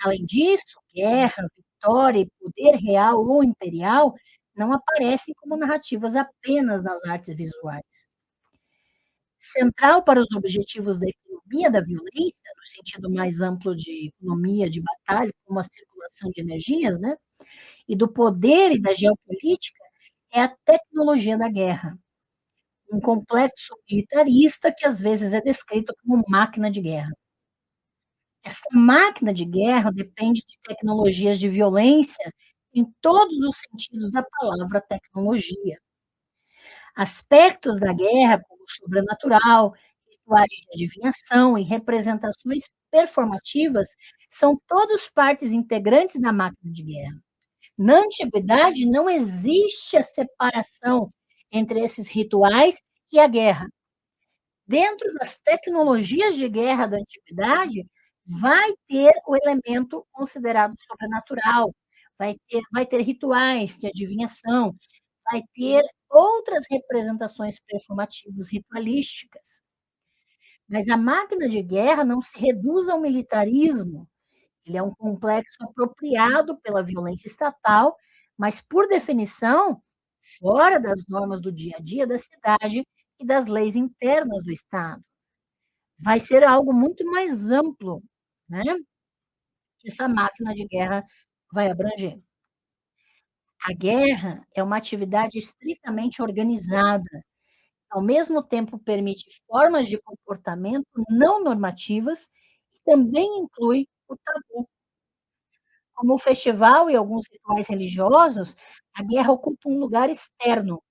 Além disso, guerra, vitória e poder real ou imperial não aparecem como narrativas apenas nas artes visuais. Central para os objetivos da economia da violência, no sentido mais amplo de economia de batalha, como a circulação de energias, né? E do poder e da geopolítica, é a tecnologia da guerra, um complexo militarista que às vezes é descrito como máquina de guerra. Essa máquina de guerra depende de tecnologias de violência em todos os sentidos da palavra tecnologia. Aspectos da guerra, como o sobrenatural, rituais de adivinhação e representações performativas, são todos partes integrantes da máquina de guerra. Na antiguidade, não existe a separação entre esses rituais e a guerra. Dentro das tecnologias de guerra da antiguidade, vai ter o elemento considerado sobrenatural, vai ter rituais de adivinhação, vai ter outras representações performativas ritualísticas. Mas a máquina de guerra não se reduz ao militarismo. Ele é um complexo apropriado pela violência estatal, mas, por definição, fora das normas do dia a dia da cidade e das leis internas do Estado. Vai ser algo muito mais amplo, né, que essa máquina de guerra vai abranger. A guerra é uma atividade estritamente organizada, ao mesmo tempo permite formas de comportamento não normativas e também inclui o tabu. Como o festival e alguns rituais religiosos, a guerra ocupa um lugar externo.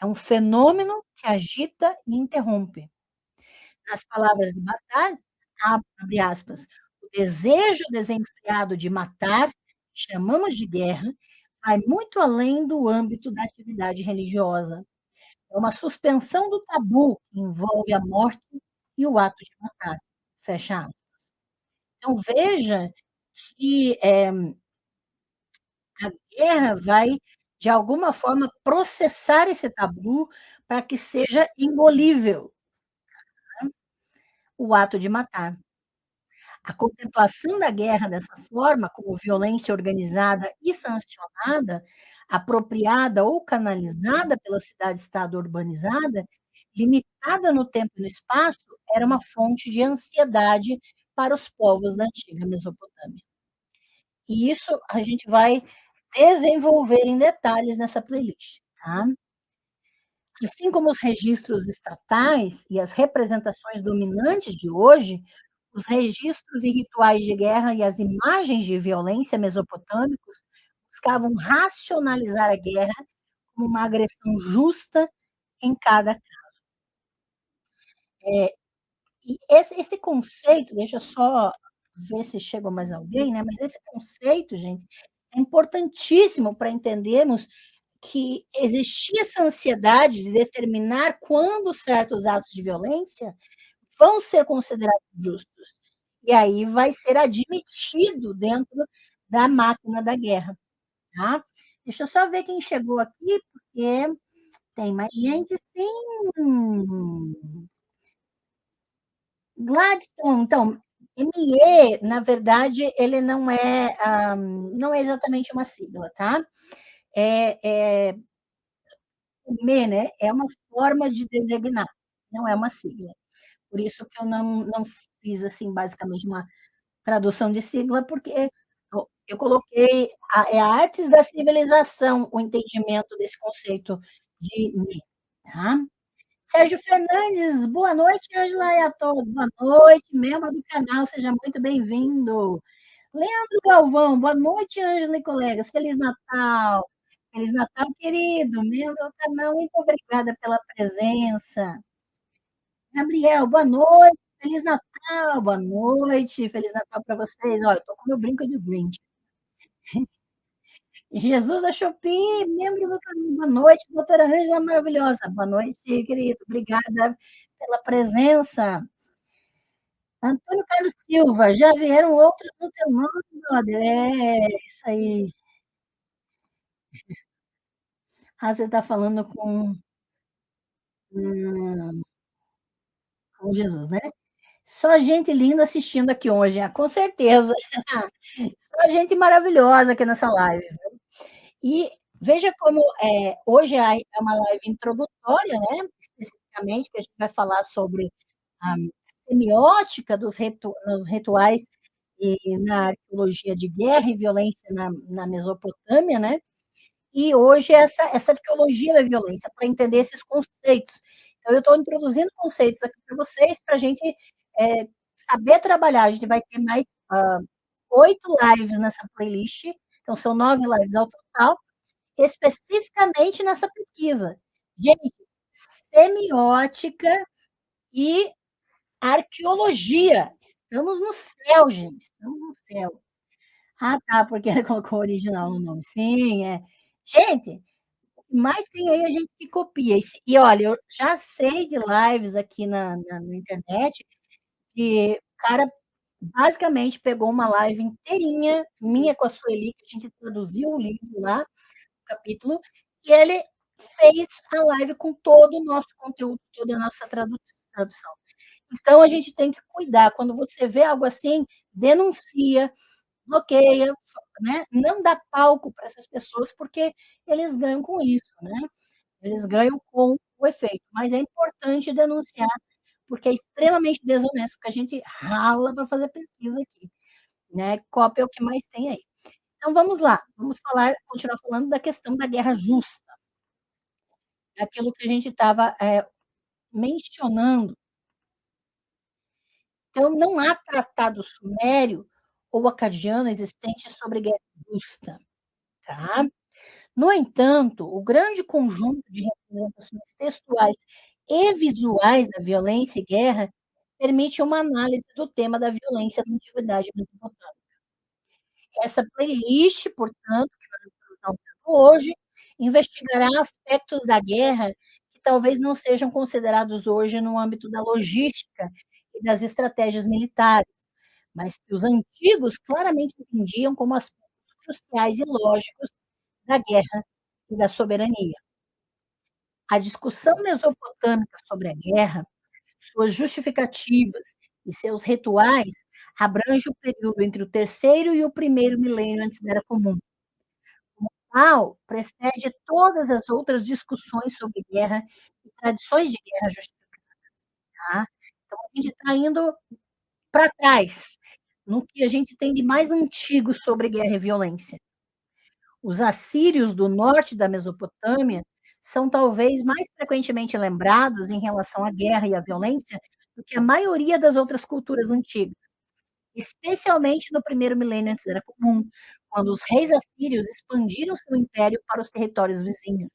É um fenômeno que agita e interrompe. Nas palavras de Bataille, abre aspas, o desejo desenfreado de matar, que chamamos de guerra, vai muito além do âmbito da atividade religiosa. É uma suspensão do tabu que envolve a morte e o ato de matar. Fecha aspas. Então, veja que a guerra vai, de alguma forma, processar esse tabu para que seja engolível o ato de matar. A contemplação da guerra dessa forma, como violência organizada e sancionada, apropriada ou canalizada pela cidade-estado urbanizada, limitada no tempo e no espaço, era uma fonte de ansiedade para os povos da antiga Mesopotâmia. E isso a gente vai desenvolver em detalhes nessa playlist, tá? Assim como os registros estatais e as representações dominantes de hoje, os registros e rituais de guerra e as imagens de violência mesopotâmicos buscavam racionalizar a guerra como uma agressão justa em cada. E esse conceito, deixa eu só ver se chegou mais alguém, né? Mas esse conceito, gente, é importantíssimo para entendermos que existia essa ansiedade de determinar quando certos atos de violência vão ser considerados justos. E aí vai ser admitido dentro da máquina da guerra, tá? Deixa eu só ver quem chegou aqui, porque tem mais gente, sim. Gladstone, então, ME, na verdade, ele não é exatamente uma sigla, tá? É, o ME, né, é uma forma de designar, não é uma sigla. Por isso que eu não fiz, assim, basicamente uma tradução de sigla, porque eu coloquei a artes da civilização, o entendimento desse conceito de ME, tá? Sérgio Fernandes, boa noite, Ângela, e a todos. Boa noite, membro do canal, seja muito bem-vindo. Leandro Galvão, boa noite, Ângela e colegas. Feliz Natal. Feliz Natal, querido. Membro do canal, muito obrigada pela presença. Gabriel, boa noite. Feliz Natal, boa noite. Feliz Natal para vocês. Olha, estou com meu brinco de Grinch. Jesus da Shopee, membro do canal. Boa noite, doutora Ângela maravilhosa. Boa noite, querido. Obrigada pela presença. Antônio Carlos Silva, já vieram outros no teu nome, brother. É, isso aí. Ah, você está falando hum, com Jesus, né? Só gente linda assistindo aqui hoje, com certeza. Só gente maravilhosa aqui nessa live. E veja como hoje é uma live introdutória, né? Especificamente, que a gente vai falar sobre a semiótica nos rituais e na arqueologia de guerra e violência na Mesopotâmia, né? E hoje essa arqueologia da violência, para entender esses conceitos. Então, eu estou introduzindo conceitos aqui para vocês, para a gente saber trabalhar. A gente vai ter mais 8 lives nessa playlist, Então, são 9 lives ao total, especificamente nessa pesquisa. Gente, semiótica e arqueologia. Estamos no céu, gente, estamos no céu. Ah, tá, porque ela colocou original no nome. Sim, é. Gente, mas tem aí a gente que copia. E olha, eu já sei de lives aqui na internet que o cara basicamente pegou uma live inteirinha, minha com a Sueli, que a gente traduziu o livro lá, o capítulo, e ele fez a live com todo o nosso conteúdo, toda a nossa tradução. Então, a gente tem que cuidar. Quando você vê algo assim, denuncia, bloqueia, né? Não dá palco para essas pessoas, porque eles ganham com isso, né? Eles ganham com o efeito. Mas é importante denunciar, porque é extremamente desonesto, porque a gente rala para fazer pesquisa aqui, né? Cópia é o que mais tem aí. Então vamos lá, vamos falar, continuar falando da questão da guerra justa, aquilo que a gente estava mencionando. Então, não há tratado sumério ou acadiano existente sobre guerra justa, tá? No entanto, o grande conjunto de representações textuais e visuais da violência e guerra permite uma análise do tema da violência da antiguidade mesopotâmica. Essa playlist, portanto, que nós estamos tendo hoje, investigará aspectos da guerra que talvez não sejam considerados hoje no âmbito da logística e das estratégias militares, mas que os antigos claramente entendiam como aspectos cruciais e lógicos da guerra e da soberania. A discussão mesopotâmica sobre a guerra, suas justificativas e seus rituais abrange o período entre o terceiro e o primeiro milênio antes da Era Comum. Como tal, precede todas as outras discussões sobre guerra e tradições de guerra justificadas. Tá? Então, a gente está indo para trás, no que a gente tem de mais antigo sobre guerra e violência. Os assírios do norte da Mesopotâmia são talvez mais frequentemente lembrados em relação à guerra e à violência do que a maioria das outras culturas antigas, especialmente no primeiro milênio antes da Era Comum, quando os reis assírios expandiram seu império para os territórios vizinhos.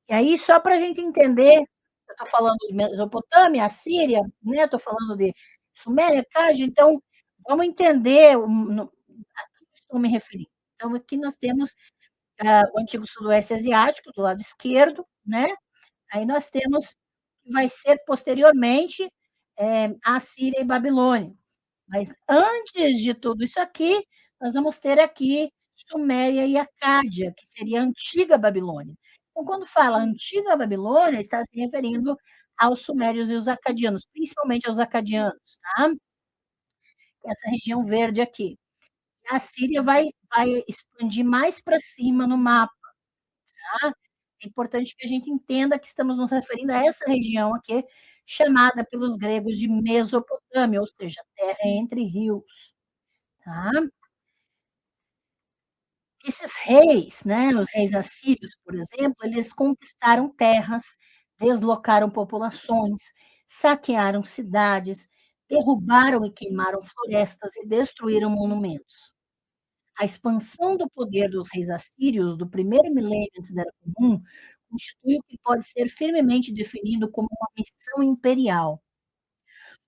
E aí, só para a gente entender, eu estou falando de Mesopotâmia, Assíria, né? Estou falando de Suméria, Cádia, então vamos entender a que estou me referindo. Então, aqui nós temos o antigo sudoeste asiático, do lado esquerdo, né? Aí nós temos que vai ser posteriormente a Síria e Babilônia. Mas antes de tudo isso aqui, nós vamos ter aqui Suméria e Acádia, que seria a antiga Babilônia. Então, quando fala antiga Babilônia, está se referindo aos sumérios e os acadianos, principalmente aos acadianos, tá? Essa região verde aqui. A Síria vai expandir mais para cima no mapa. Tá? É importante que a gente entenda que estamos nos referindo a essa região aqui, chamada pelos gregos de Mesopotâmia, ou seja, terra entre rios. Tá? Esses reis, né, os reis assírios, por exemplo, eles conquistaram terras, deslocaram populações, saquearam cidades, derrubaram e queimaram florestas e destruíram monumentos. A expansão do poder dos reis assírios do primeiro milênio antes da Era Comum constitui o que pode ser firmemente definido como uma missão imperial.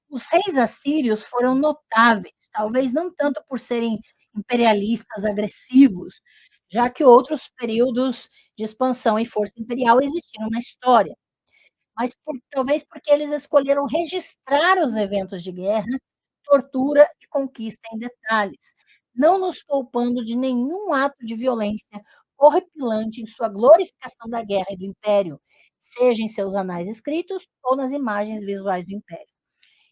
Os reis assírios foram notáveis, talvez não tanto por serem imperialistas agressivos, já que outros períodos de expansão e força imperial existiram na história, mas talvez porque eles escolheram registrar os eventos de guerra, tortura e conquista em detalhes, não nos poupando de nenhum ato de violência horripilante em sua glorificação da guerra e do império, seja em seus anais escritos ou nas imagens visuais do império.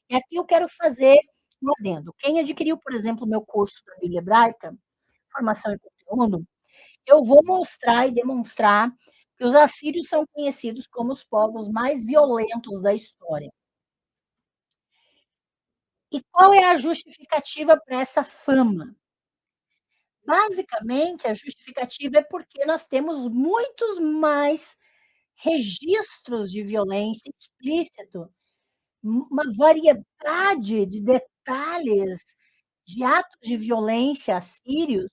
E aqui eu quero fazer um adendo. Quem adquiriu, por exemplo, o meu curso da Bíblia Hebraica, Formação e Conteúdo, eu vou mostrar e demonstrar que os assírios são conhecidos como os povos mais violentos da história. E qual é a justificativa para essa fama? Basicamente, a justificativa é porque nós temos muitos mais registros de violência explícito, uma variedade de detalhes de atos de violência assírios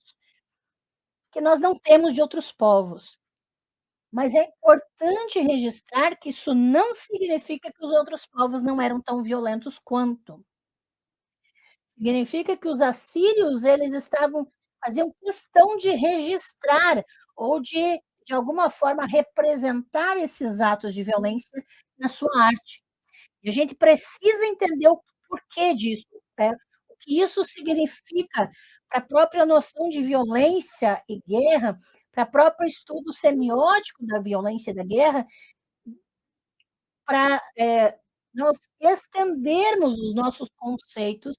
que nós não temos de outros povos. Mas é importante registrar que isso não significa que os outros povos não eram tão violentos quanto. Significa que os assírios, eles estavam faziam questão de registrar ou de alguma forma, representar esses atos de violência na sua arte. E a gente precisa entender o porquê disso, né, o que isso significa para a própria noção de violência e guerra, para o próprio estudo semiótico da violência e da guerra, para, nós estendermos os nossos conceitos,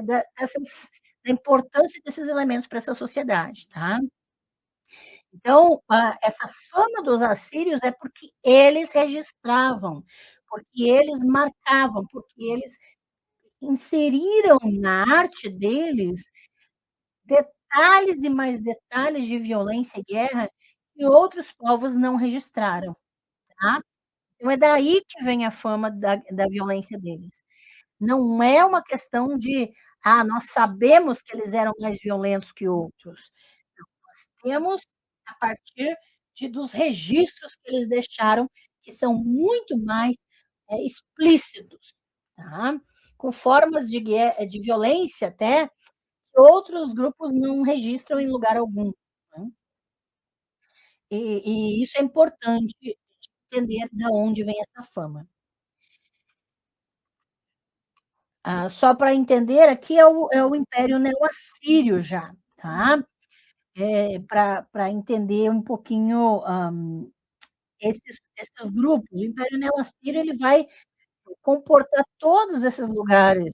da importância desses elementos para essa sociedade, tá. Então, essa fama dos assírios é porque eles registravam, porque eles marcavam, porque eles inseriram na arte deles detalhes e mais detalhes de violência e guerra que outros povos não registraram, tá. Então é daí que vem a fama da violência deles. Não é uma questão de: "Ah, nós sabemos que eles eram mais violentos que outros". Nós temos a partir dos registros que eles deixaram, que são muito mais, explícitos, tá. Com formas de violência até, que outros grupos não registram em lugar algum, né. E isso é importante entender da onde vem essa fama. Só para entender, aqui é o Império Neo-Assírio já, tá. Pra entender um pouquinho, esses grupos. O Império Neo-Assírio, ele vai comportar todos esses lugares,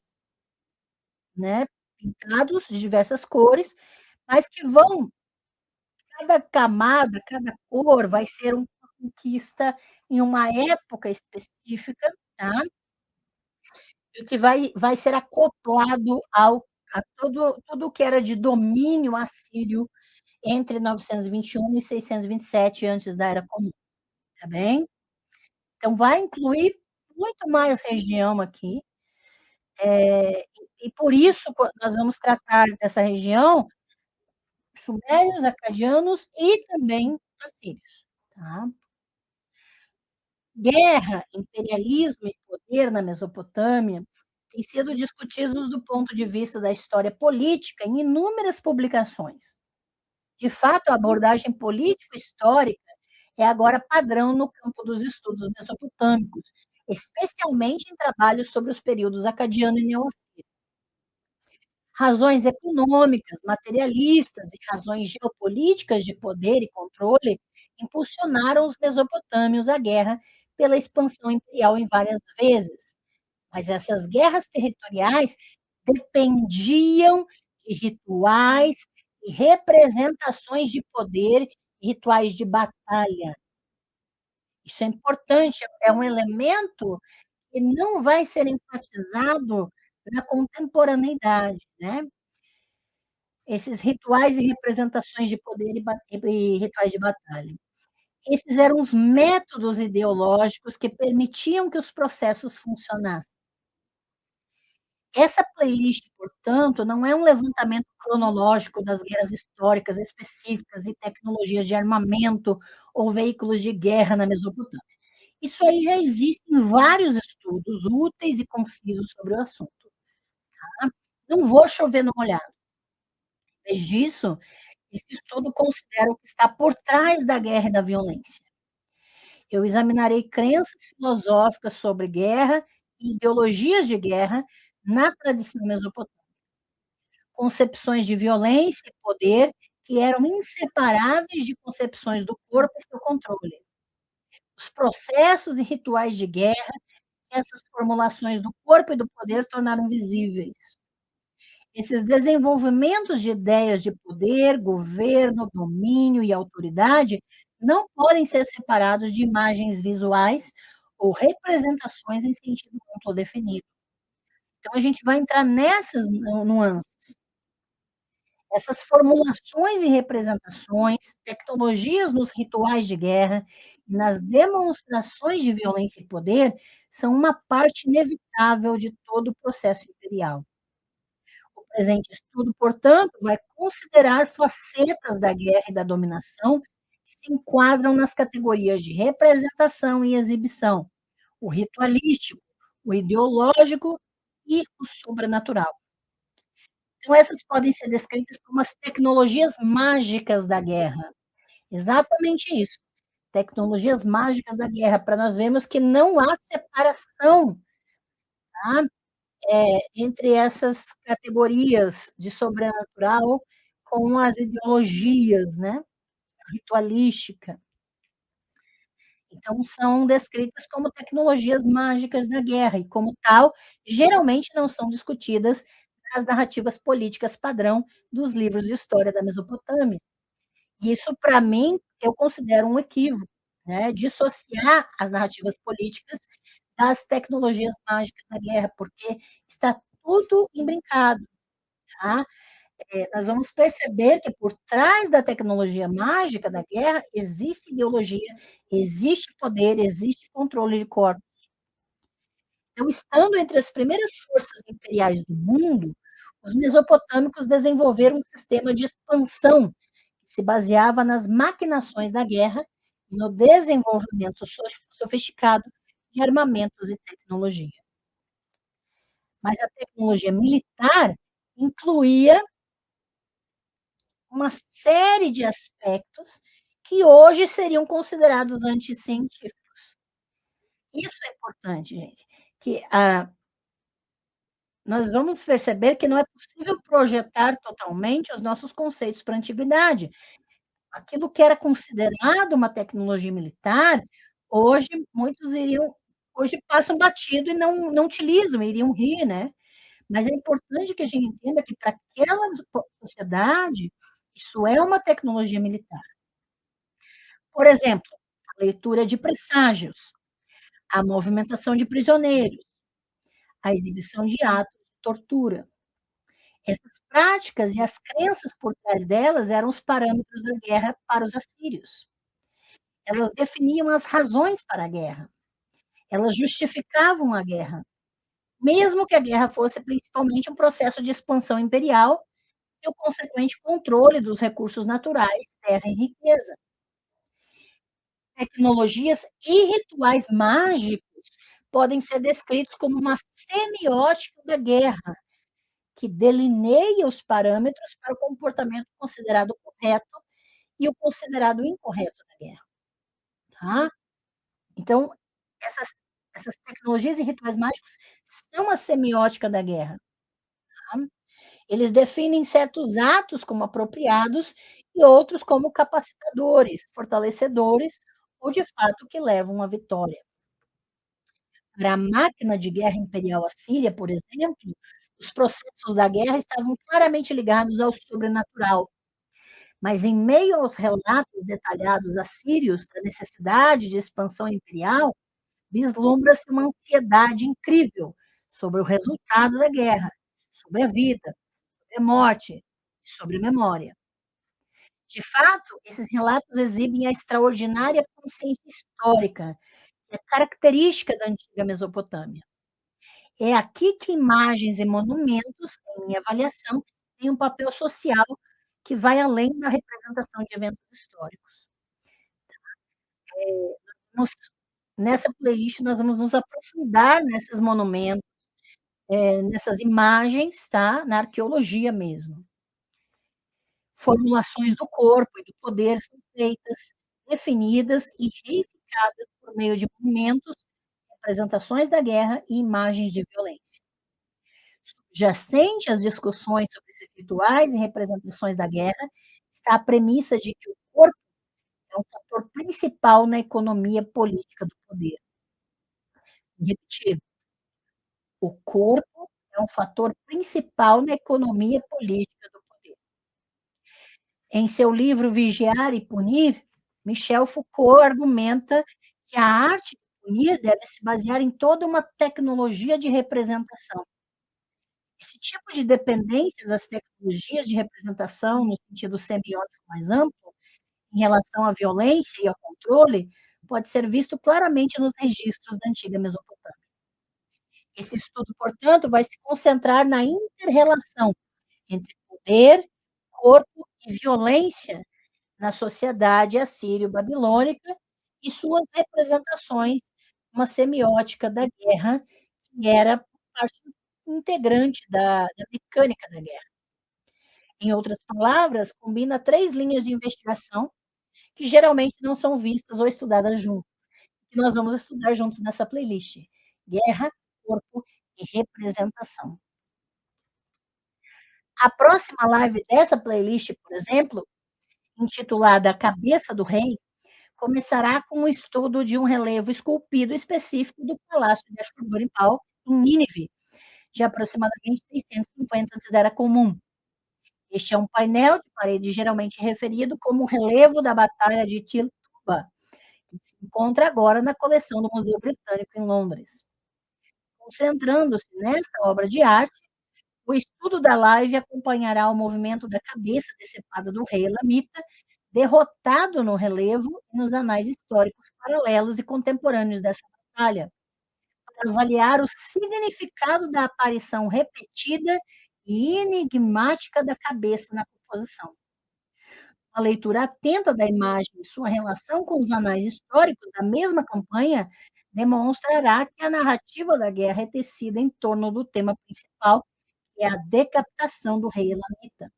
né, pintados de diversas cores, mas que vão cada camada, cada cor vai ser uma conquista em uma época específica, tá, e que vai ser acoplado a tudo o que era de domínio assírio entre 921 e 627 antes da Era Comum, tá bem? Então vai incluir muito mais região aqui, e por isso nós vamos tratar dessa região, sumérios, acadianos e também assírios, tá. Guerra, imperialismo e poder na Mesopotâmia têm sido discutidos do ponto de vista da história política em inúmeras publicações. De fato, a abordagem político-histórica é agora padrão no campo dos estudos mesopotâmicos, especialmente em trabalhos sobre os períodos acadiano e neo-assírio. Razões econômicas, materialistas e razões geopolíticas de poder e controle impulsionaram os mesopotâmios à guerra pela expansão imperial em várias vezes, mas essas guerras territoriais dependiam de rituais e representações de poder e rituais de batalha. Isso é importante, é um elemento que não vai ser enfatizado na contemporaneidade, né. Esses rituais e representações de poder e rituais de batalha. Esses eram os métodos ideológicos que permitiam que os processos funcionassem. Essa playlist, portanto, não é um levantamento cronológico das guerras históricas específicas e tecnologias de armamento ou veículos de guerra na Mesopotâmia. Isso aí já existem vários estudos úteis e concisos sobre o assunto, tá. Não vou chover no molhado. Em vez disso, esse estudo considera o que está por trás da guerra e da violência. Eu examinarei crenças filosóficas sobre guerra e ideologias de guerra na tradição mesopotâmica, concepções de violência e poder que eram inseparáveis de concepções do corpo e seu controle. Os processos e rituais de guerra que essas formulações do corpo e do poder tornaram visíveis. Esses desenvolvimentos de ideias de poder, governo, domínio e autoridade não podem ser separados de imagens visuais ou representações em sentido amplo definido. Então, a gente vai entrar nessas nuances. Essas formulações e representações, tecnologias nos rituais de guerra e nas demonstrações de violência e poder são uma parte inevitável de todo o processo imperial. presente estudo, portanto, vai considerar facetas da guerra e da dominação que se enquadram nas categorias de representação e exibição, o ritualístico, o ideológico e o sobrenatural. Então, essas podem ser descritas como as tecnologias mágicas da guerra. Exatamente isso. Tecnologias mágicas da guerra, para nós vermos que não há separação, tá? Entre essas categorias de sobrenatural com as ideologias, né? Ritualística. Então, são descritas como tecnologias mágicas da guerra, e, como tal, geralmente não são discutidas nas narrativas políticas padrão dos livros de história da Mesopotâmia. E isso, para mim, eu considero um equívoco, né? Dissociar as narrativas políticas das tecnologias mágicas da guerra, porque está tudo imbrincado, tá? Nós vamos perceber que por trás da tecnologia mágica da guerra existe ideologia, existe poder, existe controle de corpos. Então, estando entre as primeiras forças imperiais do mundo, os mesopotâmicos desenvolveram um sistema de expansão que se baseava nas maquinações da guerra e no desenvolvimento sofisticado de armamentos e tecnologia. Mas a tecnologia militar incluía uma série de aspectos que hoje seriam considerados anticientíficos. Isso é importante, gente, que nós vamos perceber que não é possível projetar totalmente os nossos conceitos para a antiguidade. Aquilo que era considerado uma tecnologia militar, hoje muitos hoje passam batido e não utilizam, iriam rir, né? Mas é importante que a gente entenda que para aquela sociedade, isso é uma tecnologia militar. Por exemplo, a leitura de presságios, a movimentação de prisioneiros, a exibição de atos de tortura. Essas práticas e as crenças por trás delas eram os parâmetros da guerra para os assírios. Elas definiam as razões para a guerra. Elas justificavam a guerra, mesmo que a guerra fosse principalmente um processo de expansão imperial e o consequente controle dos recursos naturais, terra e riqueza. Tecnologias e rituais mágicos podem ser descritos como uma semiótica da guerra, que delineia os parâmetros para o comportamento considerado correto e o considerado incorreto da guerra. Tá? Então, essas tecnologias e rituais mágicos são a semiótica da guerra. Tá? Eles definem certos atos como apropriados e outros como capacitadores, fortalecedores ou, de fato, que levam à vitória. Para a máquina de guerra imperial assíria, por exemplo, os processos da guerra estavam claramente ligados ao sobrenatural. Mas, em meio aos relatos detalhados assírios da necessidade de expansão imperial, vislumbra-se uma ansiedade incrível sobre o resultado da guerra, sobre a vida, sobre a morte e sobre a memória. De fato, esses relatos exibem a extraordinária consciência histórica, que é característica da antiga Mesopotâmia. É aqui que imagens e monumentos, em minha avaliação, têm um papel social que vai além da representação de eventos históricos. Nós, nessa playlist, nós vamos nos aprofundar nesses monumentos, nessas imagens, tá? Na arqueologia mesmo. Formulações do corpo e do poder são feitas, definidas e reificadas por meio de monumentos, representações da guerra e imagens de violência. Subjacente às discussões sobre esses rituais e representações da guerra está a premissa de que o corpo é um fator principal na economia política do poder. Vou repetir. O corpo é um fator principal na economia política do poder. Em seu livro Vigiar e Punir, Michel Foucault argumenta que a arte de punir deve se basear em toda uma tecnologia de representação. Esse tipo de dependência das tecnologias de representação, no sentido semiótico mais amplo, em relação à violência e ao controle, pode ser visto claramente nos registros da antiga Mesopotâmia. Esse estudo, portanto, vai se concentrar na inter-relação entre poder, corpo e violência na sociedade assírio-babilônica e suas representações, uma semiótica da guerra que era parte integrante da mecânica da guerra. Em outras palavras, combina 3 linhas de investigação que geralmente não são vistas ou estudadas juntas, que nós vamos estudar juntos nessa playlist: guerra, corpo e representação. A próxima live dessa playlist, por exemplo, intitulada A Cabeça do Rei, começará com o estudo de um relevo esculpido específico do Palácio de Ashurbanipal, em Nínive, de aproximadamente 650 antes da Era Comum. Este é um painel de parede geralmente referido como o relevo da Batalha de Tiltuba, que se encontra agora na coleção do Museu Britânico em Londres. Concentrando-se nessa obra de arte, o estudo da live acompanhará o movimento da cabeça decepada do rei elamita, derrotado no relevo e nos anais históricos paralelos e contemporâneos dessa batalha, para avaliar o significado da aparição repetida e enigmática da cabeça na composição. A leitura atenta da imagem e sua relação com os anais históricos da mesma campanha demonstrará que a narrativa da guerra é tecida em torno do tema principal, que é a decapitação do rei elamita,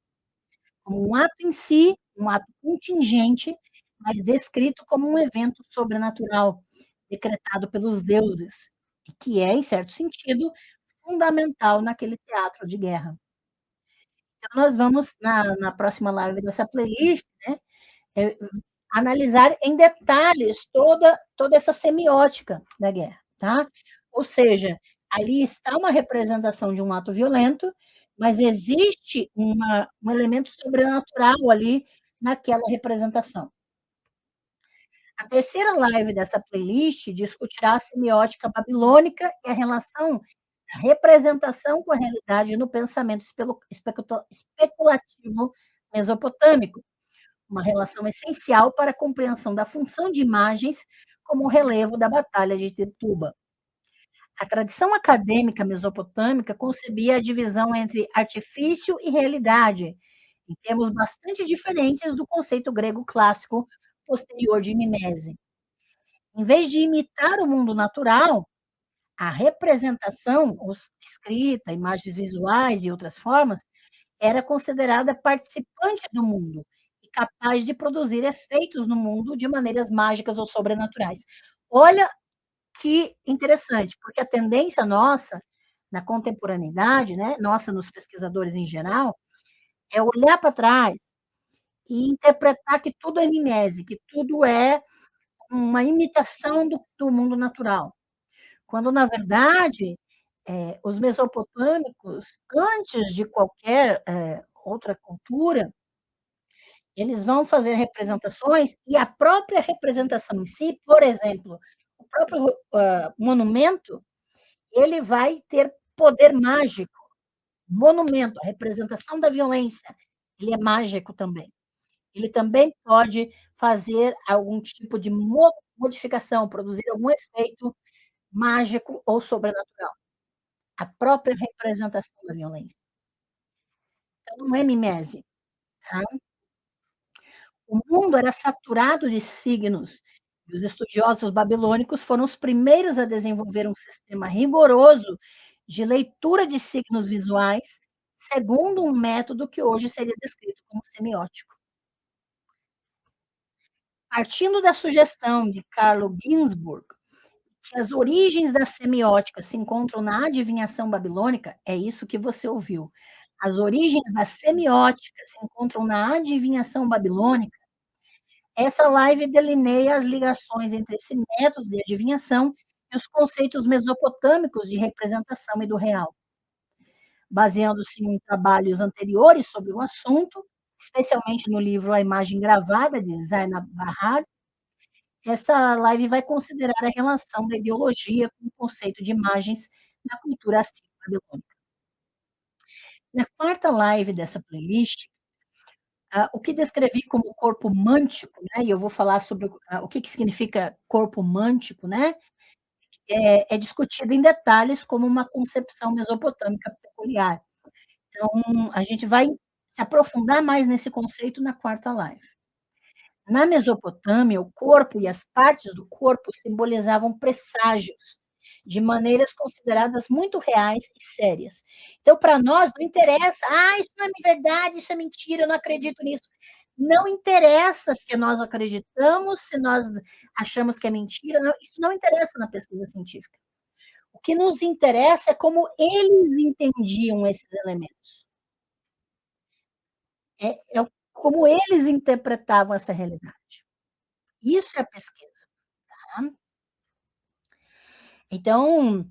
como um ato em si, um ato contingente, mas descrito como um evento sobrenatural, decretado pelos deuses, e que é, em certo sentido, fundamental naquele teatro de guerra. Então, nós vamos, na próxima live dessa playlist, né, é, analisar em detalhes toda essa semiótica da guerra, tá? Ou seja, ali está uma representação de um ato violento, mas existe um elemento sobrenatural ali naquela representação. A terceira live dessa playlist discutirá a semiótica babilônica e a relação da representação com a realidade no pensamento especulativo mesopotâmico, uma relação essencial para a compreensão da função de imagens como o relevo da Batalha de Tituba. A tradição acadêmica mesopotâmica concebia a divisão entre artifício e realidade, em termos bastante diferentes do conceito grego clássico posterior de mimese. Em vez de imitar o mundo natural, a representação, escrita, imagens visuais e outras formas, era considerada participante do mundo e capaz de produzir efeitos no mundo de maneiras mágicas ou sobrenaturais. Olha que interessante, porque a tendência nossa, na contemporaneidade, né, nossa nos pesquisadores em geral, é olhar para trás e interpretar que tudo é mimese, que tudo é uma imitação do mundo natural. Quando, na verdade, os mesopotâmicos, antes de qualquer outra cultura, eles vão fazer representações e a própria representação em si, por exemplo, o próprio monumento, ele vai ter poder mágico. Monumento, a representação da violência, ele é mágico também. Ele também pode fazer algum tipo de modificação, produzir algum efeito mágico ou sobrenatural. A própria representação da violência. Então, não é mimese. Tá? O mundo era saturado de signos, e os estudiosos babilônicos foram os primeiros a desenvolver um sistema rigoroso de leitura de signos visuais, segundo um método que hoje seria descrito como semiótico. Partindo da sugestão de Carlo Ginzburg, que as origens da semiótica se encontram na adivinhação babilônica, é isso que você ouviu. As origens da semiótica se encontram na adivinhação babilônica. Essa live delineia as ligações entre esse método de adivinhação e os conceitos mesopotâmicos de representação e do real. Baseando-se em trabalhos anteriores sobre o assunto, especialmente no livro A Imagem Gravada, de Zainab Bahar, essa live vai considerar a relação da ideologia com o conceito de imagens na cultura assírio-babilônica. Na quarta live dessa playlist, o que descrevi como corpo mântico, né, e eu vou falar sobre o que significa corpo mântico, né, é discutido em detalhes como uma concepção mesopotâmica peculiar. Então, a gente vai se aprofundar mais nesse conceito na quarta live. Na Mesopotâmia, o corpo e as partes do corpo simbolizavam presságios, de maneiras consideradas muito reais e sérias. Então, para nós, não interessa, isso não é verdade, isso é mentira, eu não acredito nisso. Não interessa se nós acreditamos, se nós achamos que é mentira, não, isso não interessa na pesquisa científica. O que nos interessa é como eles entendiam esses elementos. É como eles interpretavam essa realidade. Isso é pesquisa. Tá? Então,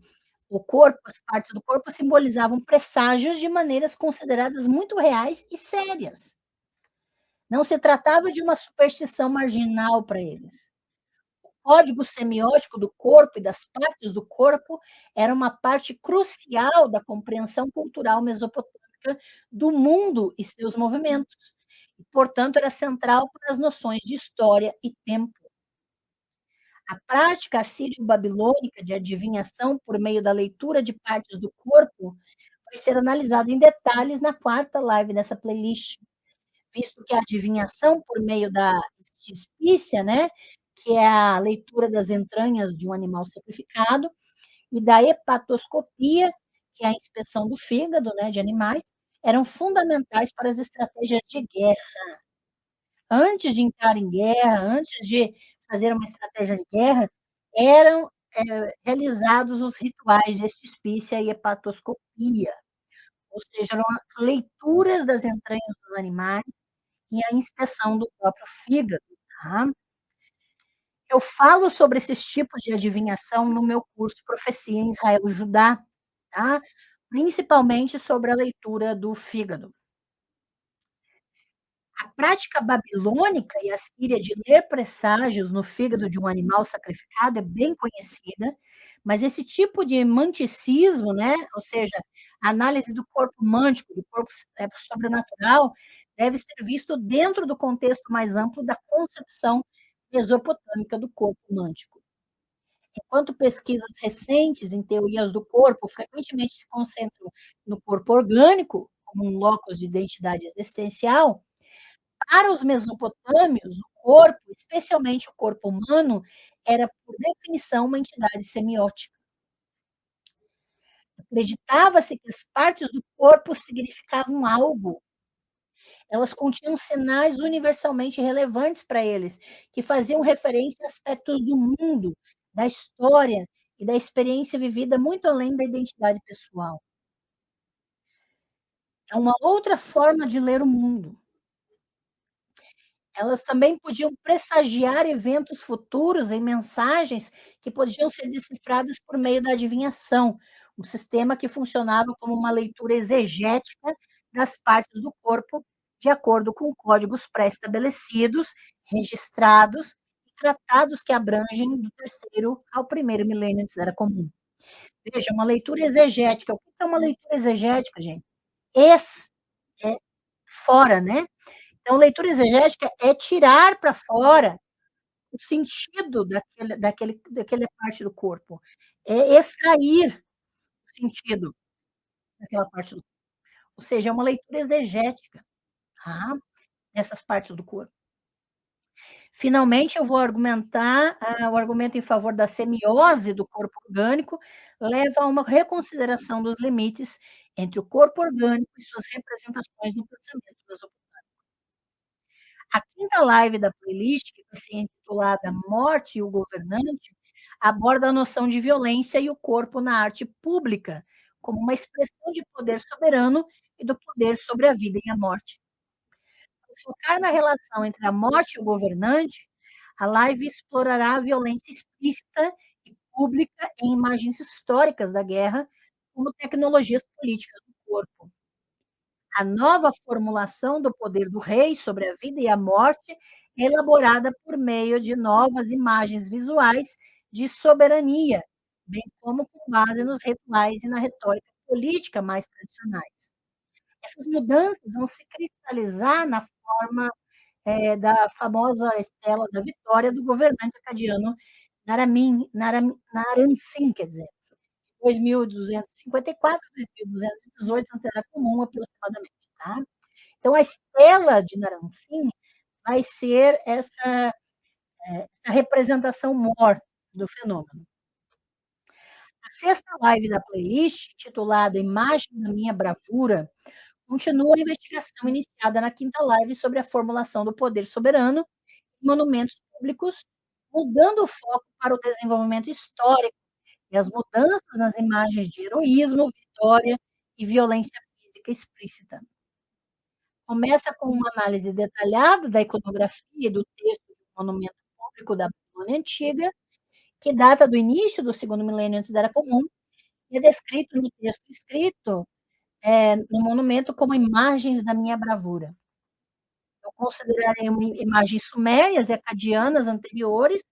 o corpo, as partes do corpo simbolizavam presságios de maneiras consideradas muito reais e sérias. Não se tratava de uma superstição marginal para eles. O código semiótico do corpo e das partes do corpo era uma parte crucial da compreensão cultural mesopotâmica do mundo e seus movimentos. E, portanto, era central para as noções de história e tempo. A prática assírio-babilônica de adivinhação por meio da leitura de partes do corpo vai ser analisada em detalhes na quarta live dessa playlist, visto que a adivinhação por meio da estispícia, né, que é a leitura das entranhas de um animal sacrificado, e da hepatoscopia, que é a inspeção do fígado, né, de animais, eram fundamentais para as estratégias de guerra. Antes de entrar em guerra, antes de fazer uma estratégia de guerra, eram realizados os rituais de estispícia e hepatoscopia, ou seja, eram as leituras das entranhas dos animais e a inspeção do próprio fígado. Tá? Eu falo sobre esses tipos de adivinhação no meu curso Profecia em Israel e Judá, tá? Principalmente sobre a leitura do fígado. A prática babilônica e assíria de ler presságios no fígado de um animal sacrificado é bem conhecida, mas esse tipo de manticismo, né, ou seja, a análise do corpo mântico, do corpo sobrenatural, deve ser visto dentro do contexto mais amplo da concepção mesopotâmica do corpo mântico. Enquanto pesquisas recentes em teorias do corpo frequentemente se concentram no corpo orgânico, como um locus de identidade existencial, para os mesopotâmios, o corpo, especialmente o corpo humano, era, por definição, uma entidade semiótica. Acreditava-se que as partes do corpo significavam algo. Elas continham sinais universalmente relevantes para eles, que faziam referência a aspectos do mundo, da história e da experiência vivida muito além da identidade pessoal. É uma outra forma de ler o mundo. Elas também podiam pressagiar eventos futuros em mensagens que podiam ser decifradas por meio da adivinhação, um sistema que funcionava como uma leitura exegética das partes do corpo, de acordo com códigos pré-estabelecidos, registrados e tratados que abrangem do terceiro ao primeiro milênio antes da Era Comum. Veja, uma leitura exegética. O que é uma leitura exegética, gente? É fora, né? Então, leitura exegética é tirar para fora o sentido daquela parte do corpo, é extrair o sentido daquela parte do corpo. Ou seja, é uma leitura exegética, tá, dessas partes do corpo. Finalmente, eu vou argumentar, o argumento em favor da semiose do corpo orgânico leva a uma reconsideração dos limites entre o corpo orgânico e suas representações no pensamento mesopotâmico. A quinta live da playlist, que vai ser intitulada Morte e o Governante, aborda a noção de violência e o corpo na arte pública, como uma expressão de poder soberano e do poder sobre a vida e a morte. Ao focar na relação entre a morte e o governante, a live explorará a violência explícita e pública em imagens históricas da guerra, como tecnologias políticas do corpo. A nova formulação do poder do rei sobre a vida e a morte é elaborada por meio de novas imagens visuais de soberania, bem como com base nos rituais e na retórica política mais tradicionais. Essas mudanças vão se cristalizar na forma da famosa estela da vitória do governante acadiano Naram-Sin, quer dizer, 2254, 2218 antes da Era Comum, aproximadamente, tá? Então, a estela de Naram-Sin vai ser essa representação maior do fenômeno. A sexta live da playlist, titulada Imagem da Minha Bravura, continua a investigação iniciada na quinta live sobre a formulação do poder soberano e monumentos públicos, mudando o foco para o desenvolvimento histórico e as mudanças nas imagens de heroísmo, vitória e violência física explícita. Começa com uma análise detalhada da iconografia e do texto do monumento público da Babilônia Antiga, que data do início do segundo milênio antes da Era Comum, e é descrito no texto escrito no monumento como imagens da minha bravura. Eu considerarei imagens sumérias e acadianas anteriores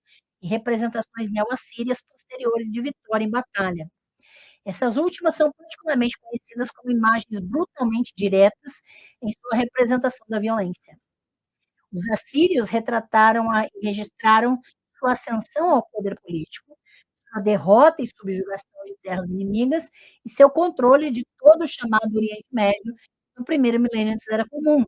e representações neo-assírias posteriores de vitória em batalha. Essas últimas são particularmente conhecidas como imagens brutalmente diretas em sua representação da violência. Os assírios retrataram e registraram sua ascensão ao poder político, sua derrota e subjugação de terras inimigas e seu controle de todo o chamado Oriente Médio no primeiro milênio antes da Era Comum,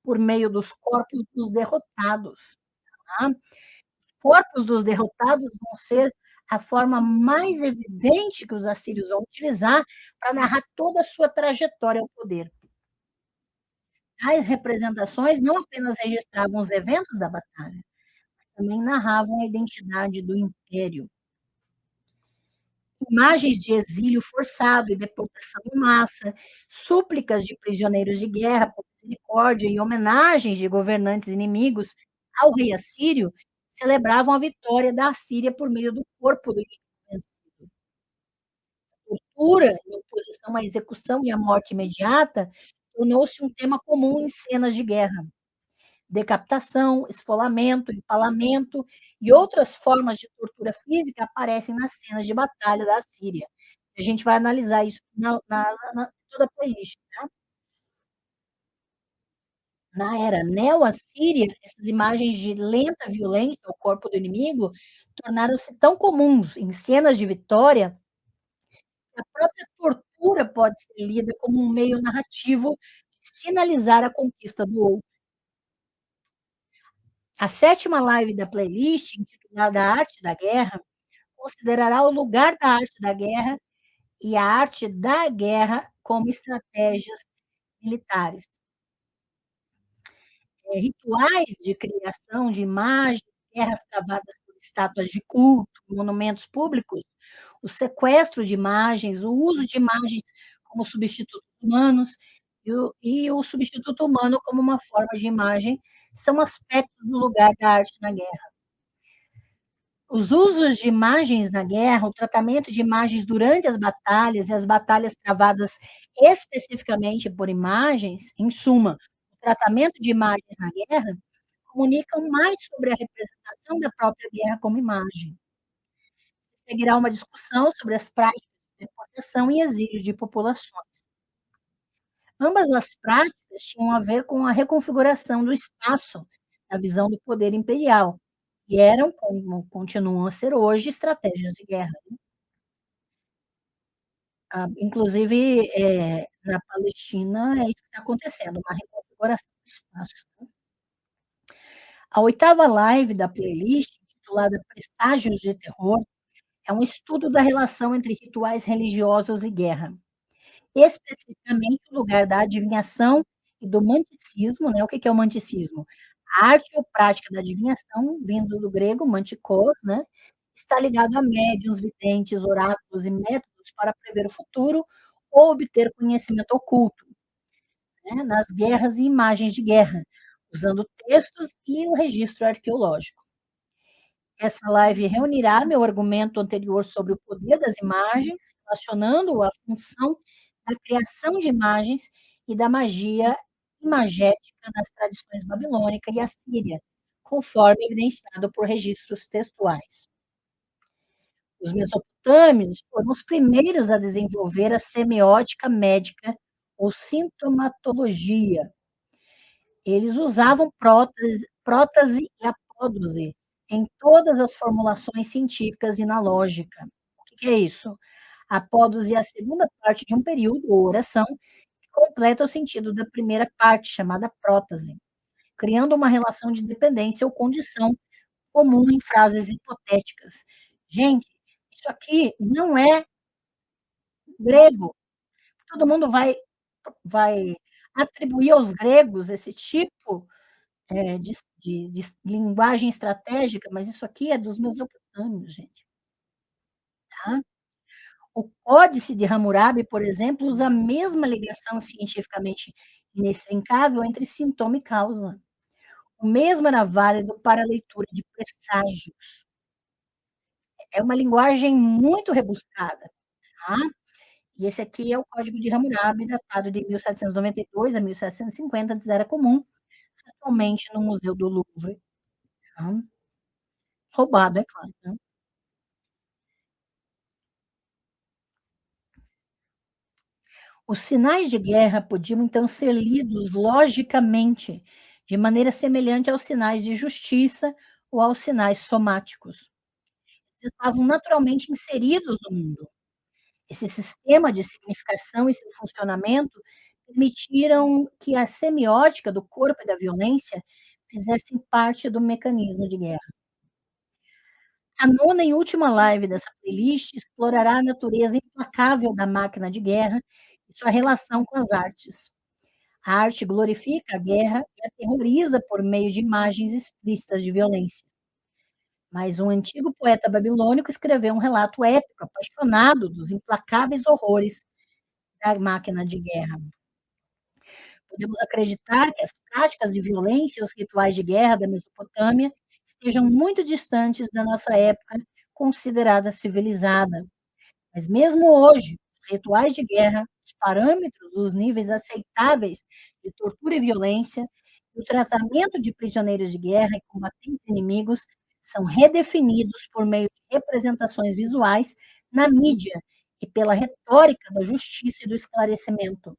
por meio dos corpos dos derrotados. Tá? Os corpos dos derrotados vão ser a forma mais evidente que os assírios vão utilizar para narrar toda a sua trajetória ao poder. As representações não apenas registravam os eventos da batalha, mas também narravam a identidade do império. Imagens de exílio forçado e deportação em massa, súplicas de prisioneiros de guerra por misericórdia e homenagens de governantes inimigos ao rei assírio celebravam a vitória da Assíria por meio do corpo do inimigo vencido. A tortura, em oposição à execução e à morte imediata, tornou-se um tema comum em cenas de guerra. Decapitação, esfolamento, empalamento e outras formas de tortura física aparecem nas cenas de batalha da Assíria. A gente vai analisar isso na toda a playlist. Tá? Na era neo-assíria, essas imagens de lenta violência ao corpo do inimigo tornaram-se tão comuns em cenas de vitória que a própria tortura pode ser lida como um meio narrativo de sinalizar a conquista do outro. A sétima live da playlist, intitulada Arte da Guerra, considerará o lugar da arte da guerra e a arte da guerra como estratégias militares. Rituais de criação de imagens, guerras travadas por estátuas de culto, monumentos públicos, o sequestro de imagens, o uso de imagens como substitutos humanos e o substituto humano como uma forma de imagem são aspectos do lugar da arte na guerra. Os usos de imagens na guerra, o tratamento de imagens durante as batalhas e as batalhas travadas especificamente por imagens, em suma, o tratamento de imagens na guerra, comunicam mais sobre a representação da própria guerra como imagem. Seguirá uma discussão sobre as práticas de deportação e exílio de populações. Ambas as práticas tinham a ver com a reconfiguração do espaço na visão do poder imperial, e eram, como continuam a ser hoje, estratégias de guerra. Inclusive, na Palestina, é isso que está acontecendo, uma reconfiguração do espaço. A oitava live da playlist, intitulada Presságios de Terror, é um estudo da relação entre rituais religiosos e guerra. Especificamente o lugar da adivinhação e do manticismo, né? O que é o manticismo? A arte ou prática da adivinhação, vindo do grego mantikos, né? Está ligado a médiuns, videntes, oráculos e métodos para prever o futuro ou obter conhecimento oculto, né? Nas guerras e imagens de guerra, usando textos e o registro arqueológico. Essa live reunirá meu argumento anterior sobre o poder das imagens, relacionando a função da criação de imagens e da magia imagética nas tradições babilônica e assíria, conforme evidenciado por registros textuais. Os mesopotâmios foram os primeiros a desenvolver a semiótica médica ou sintomatologia. Eles usavam prótese e apódose em todas as formulações científicas e na lógica. O que é isso? Apodos é a segunda parte de um período ou oração que completa o sentido da primeira parte, chamada prótase, criando uma relação de dependência ou condição comum em frases hipotéticas. Gente, isso aqui não é grego. Todo mundo vai atribuir aos gregos esse tipo, de linguagem estratégica, mas isso aqui é dos mesopotâmios, gente, tá? O Códice de Hammurabi, por exemplo, usa a mesma ligação cientificamente inextricável entre sintoma e causa. O mesmo era válido para a leitura de presságios. É uma linguagem muito rebuscada, tá? E esse aqui é o Código de Hammurabi, datado de 1792 a 1750, antes era comum, atualmente no Museu do Louvre. Tá? Roubado, é claro. Né? Os sinais de guerra podiam, então, ser lidos logicamente, de maneira semelhante aos sinais de justiça ou aos sinais somáticos. Eles estavam naturalmente inseridos no mundo. Esse sistema de significação e seu funcionamento permitiram que a semiótica do corpo e da violência fizessem parte do mecanismo de guerra. A nona e última live dessa playlist explorará a natureza implacável da máquina de guerra e sua relação com as artes. A arte glorifica a guerra e aterroriza por meio de imagens explícitas de violência. Mas um antigo poeta babilônico escreveu um relato épico, apaixonado dos implacáveis horrores da máquina de guerra. Podemos acreditar que as práticas de violência e os rituais de guerra da Mesopotâmia estejam muito distantes da nossa época considerada civilizada. Mas mesmo hoje, os rituais de guerra, os parâmetros dos níveis aceitáveis de tortura e violência, e o tratamento de prisioneiros de guerra e combatentes inimigos são redefinidos por meio de representações visuais na mídia e pela retórica da justiça e do esclarecimento.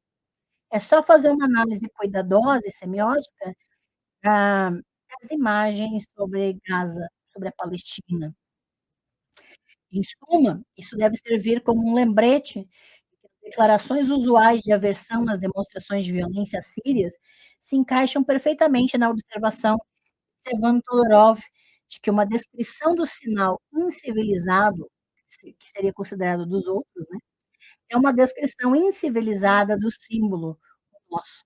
É só fazer uma análise cuidadosa e semiótica ah, das imagens sobre Gaza, sobre a Palestina. Em suma, isso deve servir como um lembrete de que as declarações usuais de aversão às demonstrações de violência sírias se encaixam perfeitamente na observação de Sevan Todorov de que uma descrição do sinal incivilizado, que seria considerado dos outros, né, é uma descrição incivilizada do símbolo nosso.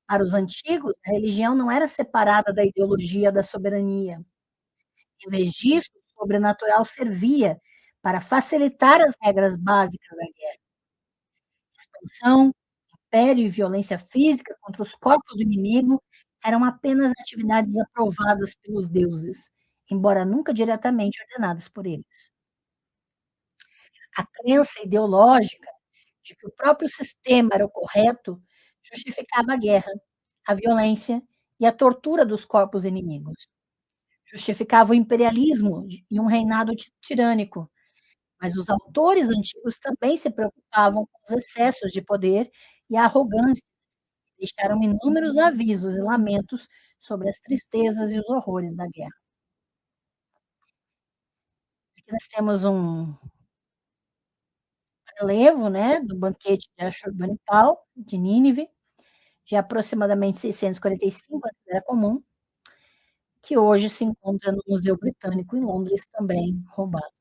Para os antigos, a religião não era separada da ideologia da soberania. Em vez disso, o sobrenatural servia para facilitar as regras básicas da guerra. Expansão, império e violência física contra os corpos do inimigo eram apenas atividades aprovadas pelos deuses, embora nunca diretamente ordenadas por eles. A crença ideológica de que o próprio sistema era o correto justificava a guerra, a violência e a tortura dos corpos inimigos. Justificava o imperialismo e um reinado tirânico, mas os autores antigos também se preocupavam com os excessos de poder e a arrogância, e deixaram inúmeros avisos e lamentos sobre as tristezas e os horrores da guerra. Aqui nós temos um relevo, né, do banquete de Ashurbanipal, de Nínive, de aproximadamente 645 antes da era comum, que hoje se encontra no Museu Britânico em Londres, também roubado.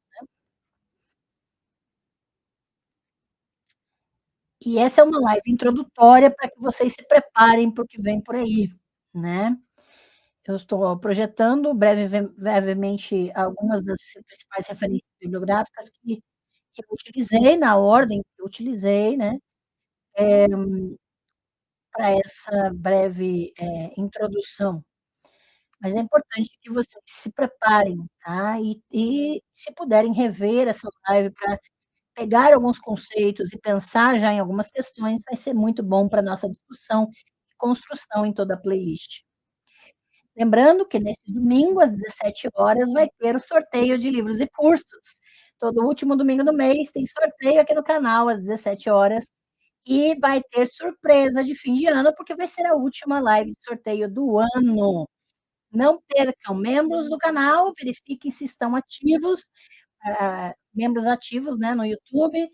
E essa é uma live introdutória para que vocês se preparem para o que vem por aí, né? Eu estou projetando brevemente algumas das principais referências bibliográficas que eu utilizei na ordem que eu utilizei, né? Para essa breve introdução. Mas é importante que vocês se preparem, tá? E se puderem rever essa live para pegar alguns conceitos e pensar já em algumas questões, vai ser muito bom para a nossa discussão e construção em toda a playlist. Lembrando que neste domingo, às 17 horas, vai ter o sorteio de livros e cursos. Todo último domingo do mês tem sorteio aqui no canal, às 17 horas, e vai ter surpresa de fim de ano, porque vai ser a última live de sorteio do ano. Não percam, membros do canal, verifiquem se estão ativos, membros ativos, né, no YouTube,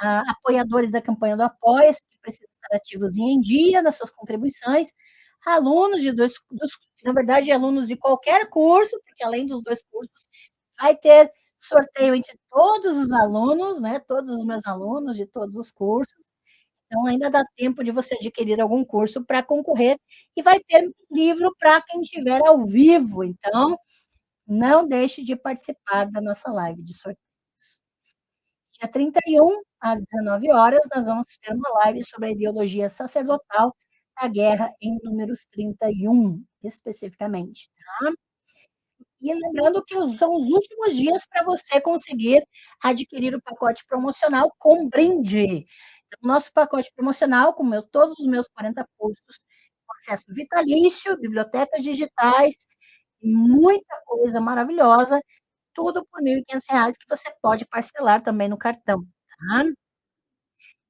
apoiadores da campanha do Apoia-se, que precisam estar ativos e em dia nas suas contribuições, alunos de na verdade, alunos de qualquer curso, porque além dos 2 cursos, vai ter sorteio entre todos os alunos, né, todos os meus alunos de todos os cursos, então ainda dá tempo de você adquirir algum curso para concorrer, e vai ter livro para quem estiver ao vivo, então não deixe de participar da nossa live de sorteios. Dia 31, às 19 horas, nós vamos ter uma live sobre a ideologia sacerdotal da guerra em números 31, especificamente, tá? E lembrando que são os últimos dias para você conseguir adquirir o pacote promocional com brinde. Então, nosso pacote promocional, com todos os meus 40 cursos, com acesso vitalício, bibliotecas digitais, muita coisa maravilhosa, tudo por R$ 1.500 que você pode parcelar também no cartão, tá?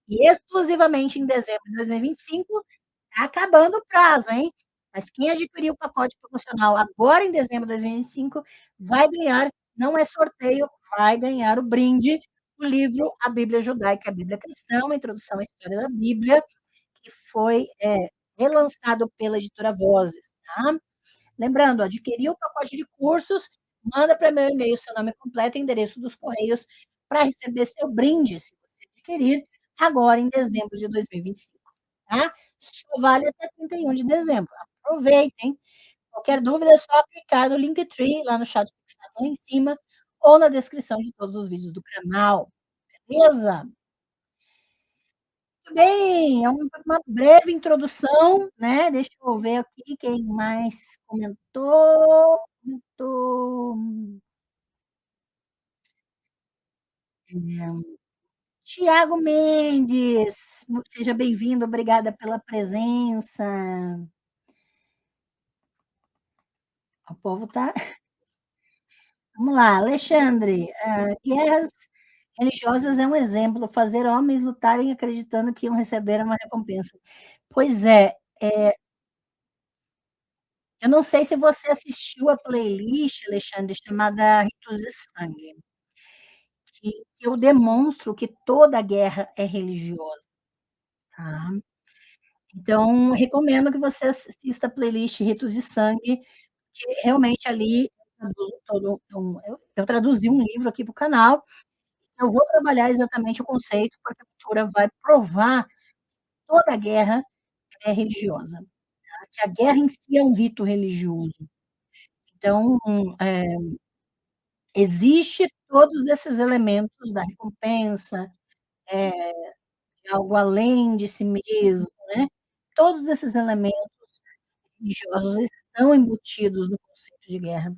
E exclusivamente em dezembro de 2025, tá acabando o prazo, hein? Mas quem adquirir o pacote promocional agora em dezembro de 2025 vai ganhar, não é sorteio, vai ganhar o brinde, o livro A Bíblia Judaica e a Bíblia Cristã, uma introdução à história da Bíblia, que foi relançado pela editora Vozes, tá? Lembrando, adquirir o pacote de cursos, manda para meu e-mail seu nome completo e endereço dos correios para receber seu brinde, se você adquirir agora em dezembro de 2025, tá? Só vale até 31 de dezembro. Aproveitem. Qualquer dúvida é só clicar no Linktree, lá no chat que está lá em cima, ou na descrição de todos os vídeos do canal. Beleza? Muito bem, é uma breve introdução, né? Deixa eu ver aqui quem mais comentou. Tiago Mendes, seja bem-vindo, obrigada pela presença. O povo tá. Vamos lá, Alexandre. Guerras religiosas é um exemplo, fazer homens lutarem acreditando que iam receber uma recompensa. Pois é, eu não sei se você assistiu a playlist, Alexandre, chamada Ritos de Sangue, que eu demonstro que toda guerra é religiosa, tá? Então, recomendo que você assista a playlist Ritos de Sangue, que realmente ali eu traduzi um livro aqui para o canal, eu vou trabalhar exatamente o conceito, porque a autora vai provar que toda guerra é religiosa, tá? Que a guerra em si é um rito religioso. Então, existe todos esses elementos da recompensa, de algo além de si mesmo, né? Todos esses elementos religiosos estão embutidos no conceito de guerra.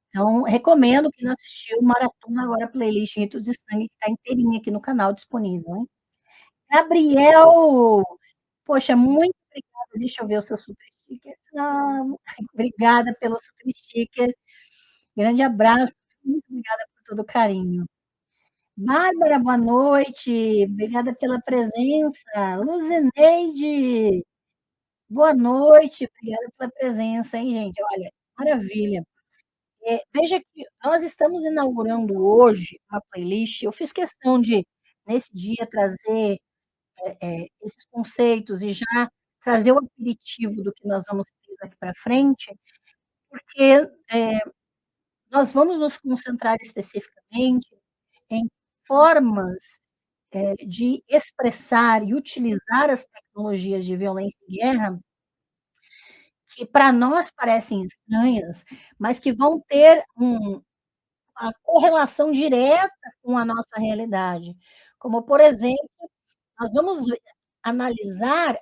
Então, recomendo quem não assistiu, maratona agora a playlist Ritos de Sangue, que está inteirinha aqui no canal disponível, hein? Gabriel, poxa, muito obrigada. Deixa eu ver o seu super sticker. Obrigada pelo super sticker. Grande abraço. Muito obrigada por todo o carinho. Bárbara, boa noite. Obrigada pela presença. Luzineide, boa noite. Obrigada pela presença, hein, gente? Olha, maravilha. Veja que nós estamos inaugurando hoje uma playlist. Eu fiz questão de, nesse dia, trazer esses conceitos e já trazer o aperitivo do que nós vamos ter daqui para frente, porque nós vamos nos concentrar especificamente em formas de expressar e utilizar as tecnologias de violência e guerra que para nós parecem estranhas, mas que vão ter uma correlação direta com a nossa realidade. Como, por exemplo, nós vamos analisar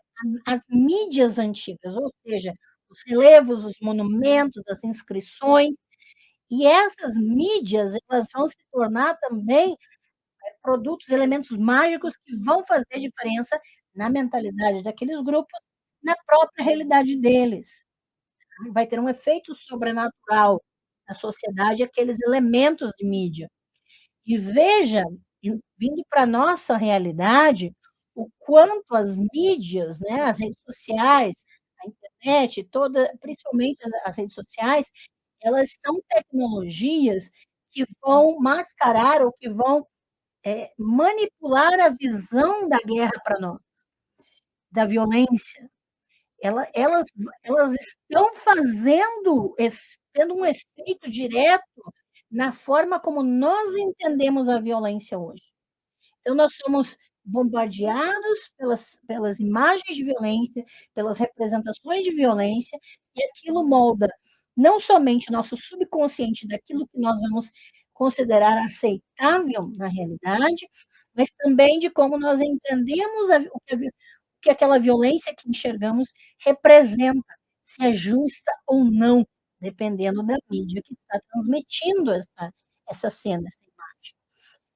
as mídias antigas, ou seja, os relevos, os monumentos, as inscrições, e essas mídias elas vão se tornar também produtos, elementos mágicos que vão fazer diferença na mentalidade daqueles grupos, na própria realidade deles. Vai ter um efeito sobrenatural na sociedade aqueles elementos de mídia. E veja, vindo para a nossa realidade, o quanto as mídias, né, as redes sociais, a internet, principalmente as redes sociais, elas são tecnologias que vão mascarar ou que vão manipular a visão da guerra para nós, da violência. Elas estão tendo um efeito direto na forma como nós entendemos a violência hoje. Então, nós somos bombardeados pelas imagens de violência, pelas representações de violência, e aquilo molda não somente o nosso subconsciente daquilo que nós vamos considerar aceitável na realidade, mas também de como nós entendemos o que aquela violência que enxergamos representa, se é justa ou não, dependendo da mídia que está transmitindo essa cena, essa imagem.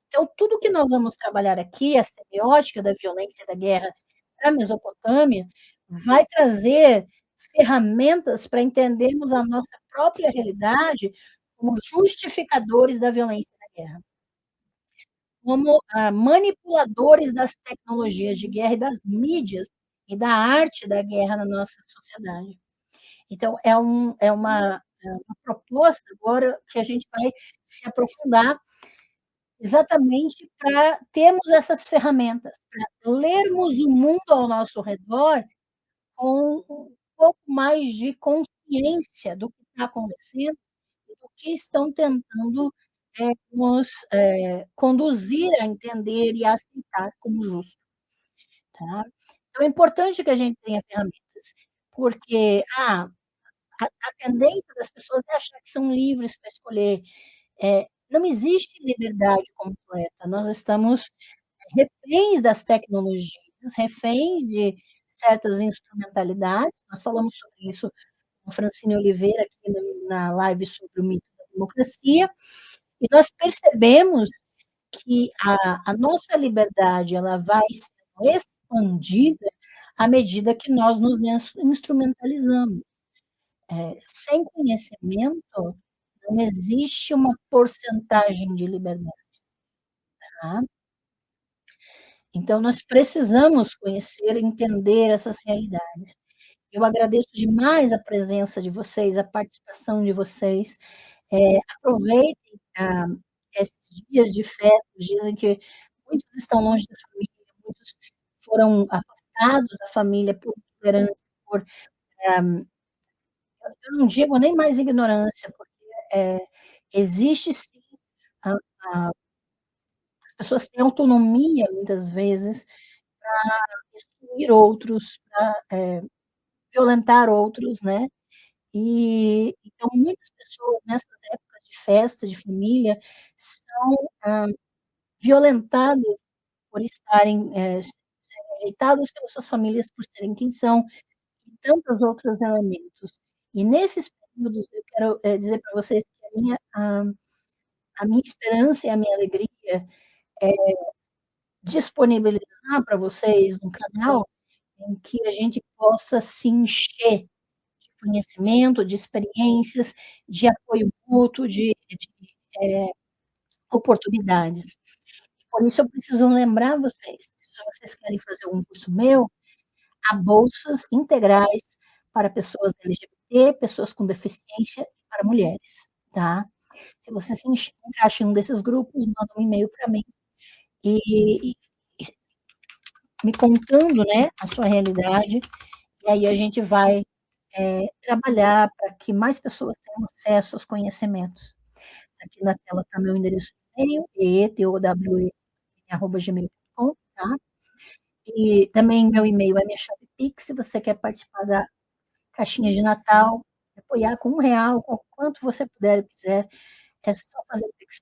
Então, tudo que nós vamos trabalhar aqui, a semiótica da violência e da guerra para a Mesopotâmia, vai trazer ferramentas para entendermos a nossa própria realidade como justificadores da violência e da guerra, como manipuladores das tecnologias de guerra e das mídias e da arte da guerra na nossa sociedade. Então, é uma proposta agora que a gente vai se aprofundar exatamente para termos essas ferramentas, para lermos o mundo ao nosso redor com um pouco mais de consciência do que está acontecendo e do que estão tentando nos conduzir a entender e a aceitar como justo. Tá? Então, é importante que a gente tenha ferramentas, porque a tendência das pessoas é achar que são livres para escolher. Não existe liberdade completa, nós estamos reféns das tecnologias, reféns de certas instrumentalidades. Nós falamos sobre isso com a Francine Oliveira aqui na live sobre o mito da democracia, e nós percebemos que a nossa liberdade ela vai sendo expandida à medida que nós nos instrumentalizamos. Sem conhecimento, não existe uma porcentagem de liberdade. Tá? Então, nós precisamos conhecer, entender essas realidades. Eu agradeço demais a presença de vocês, a participação de vocês. Aproveitem esses dias de festa, os dias em que muitos estão longe da família, muitos foram afastados da família por intolerância, eu não digo nem mais ignorância, porque existe sim, a, a, as pessoas têm autonomia, muitas vezes, excluir outros, para violentar outros, né? E então muitas pessoas nessas épocas de festa, de família, são violentadas por estarem rejeitadas pelas suas famílias por serem quem são, e tantos outros elementos. E nesses períodos eu quero dizer para vocês que a minha esperança e a minha alegria é disponibilizar para vocês um canal em que a gente possa se encher de conhecimento, de experiências, de apoio mútuo, oportunidades. Por isso eu preciso lembrar vocês, se vocês querem fazer um curso meu, há bolsas integrais para pessoas LGBT, pessoas com deficiência e para mulheres, tá? Se você se encaixa em um desses grupos, manda um e-mail para mim e me contando, né, a sua realidade, e aí a gente vai trabalhar para que mais pessoas tenham acesso aos conhecimentos. Aqui na tela está meu endereço de e-mail, eetowe@gmail.com, tá? E também meu e-mail é minha chave Pix, se você quer participar da caixinha de Natal, apoiar com R$ 1, com quanto você puder e quiser, é só fazer o Pix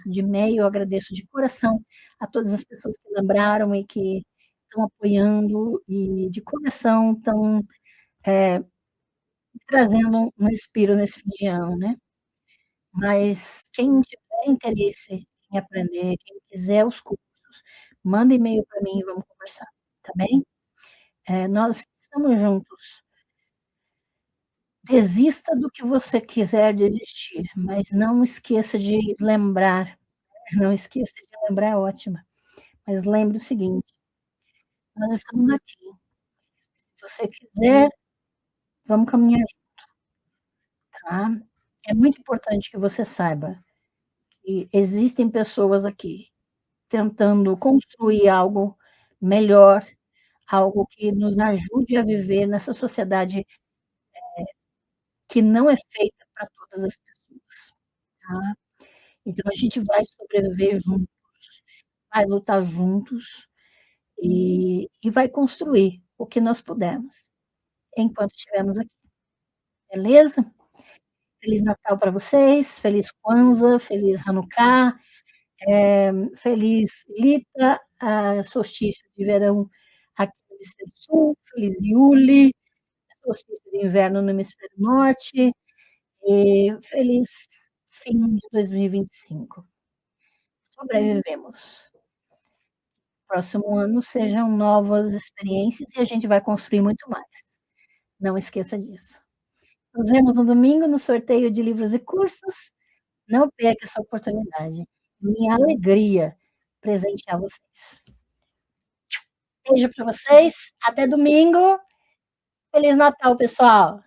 de e-mail. Eu agradeço de coração a todas as pessoas que lembraram e que estão apoiando e de coração estão trazendo um respiro nesse fim de ano, né? Mas quem tiver interesse em aprender, quem quiser os cursos, manda e-mail para mim e vamos conversar, tá bem? Nós estamos juntos. Desista do que você quiser desistir, mas não esqueça de lembrar, não esqueça de lembrar é ótima, mas lembre o seguinte: nós estamos aqui. Se você quiser, vamos caminhar junto, tá? É muito importante que você saiba que existem pessoas aqui tentando construir algo melhor, algo que nos ajude a viver nessa sociedade que não é feita para todas as pessoas, tá. Então a gente vai sobreviver juntos, vai lutar juntos e vai construir o que nós pudermos, enquanto estivermos aqui, beleza? Feliz Natal para vocês, feliz Kwanzaa, feliz Hanukkah, feliz Lita, solstício de verão aqui no hemisfério sul, feliz Yule, solstício de inverno no hemisfério norte, e feliz fim de 2025. Sobrevivemos. Próximo ano sejam novas experiências e a gente vai construir muito mais. Não esqueça disso. Nos vemos no domingo no sorteio de livros e cursos. Não perca essa oportunidade. Minha alegria presentear vocês. Beijo para vocês. Até domingo. Feliz Natal, pessoal.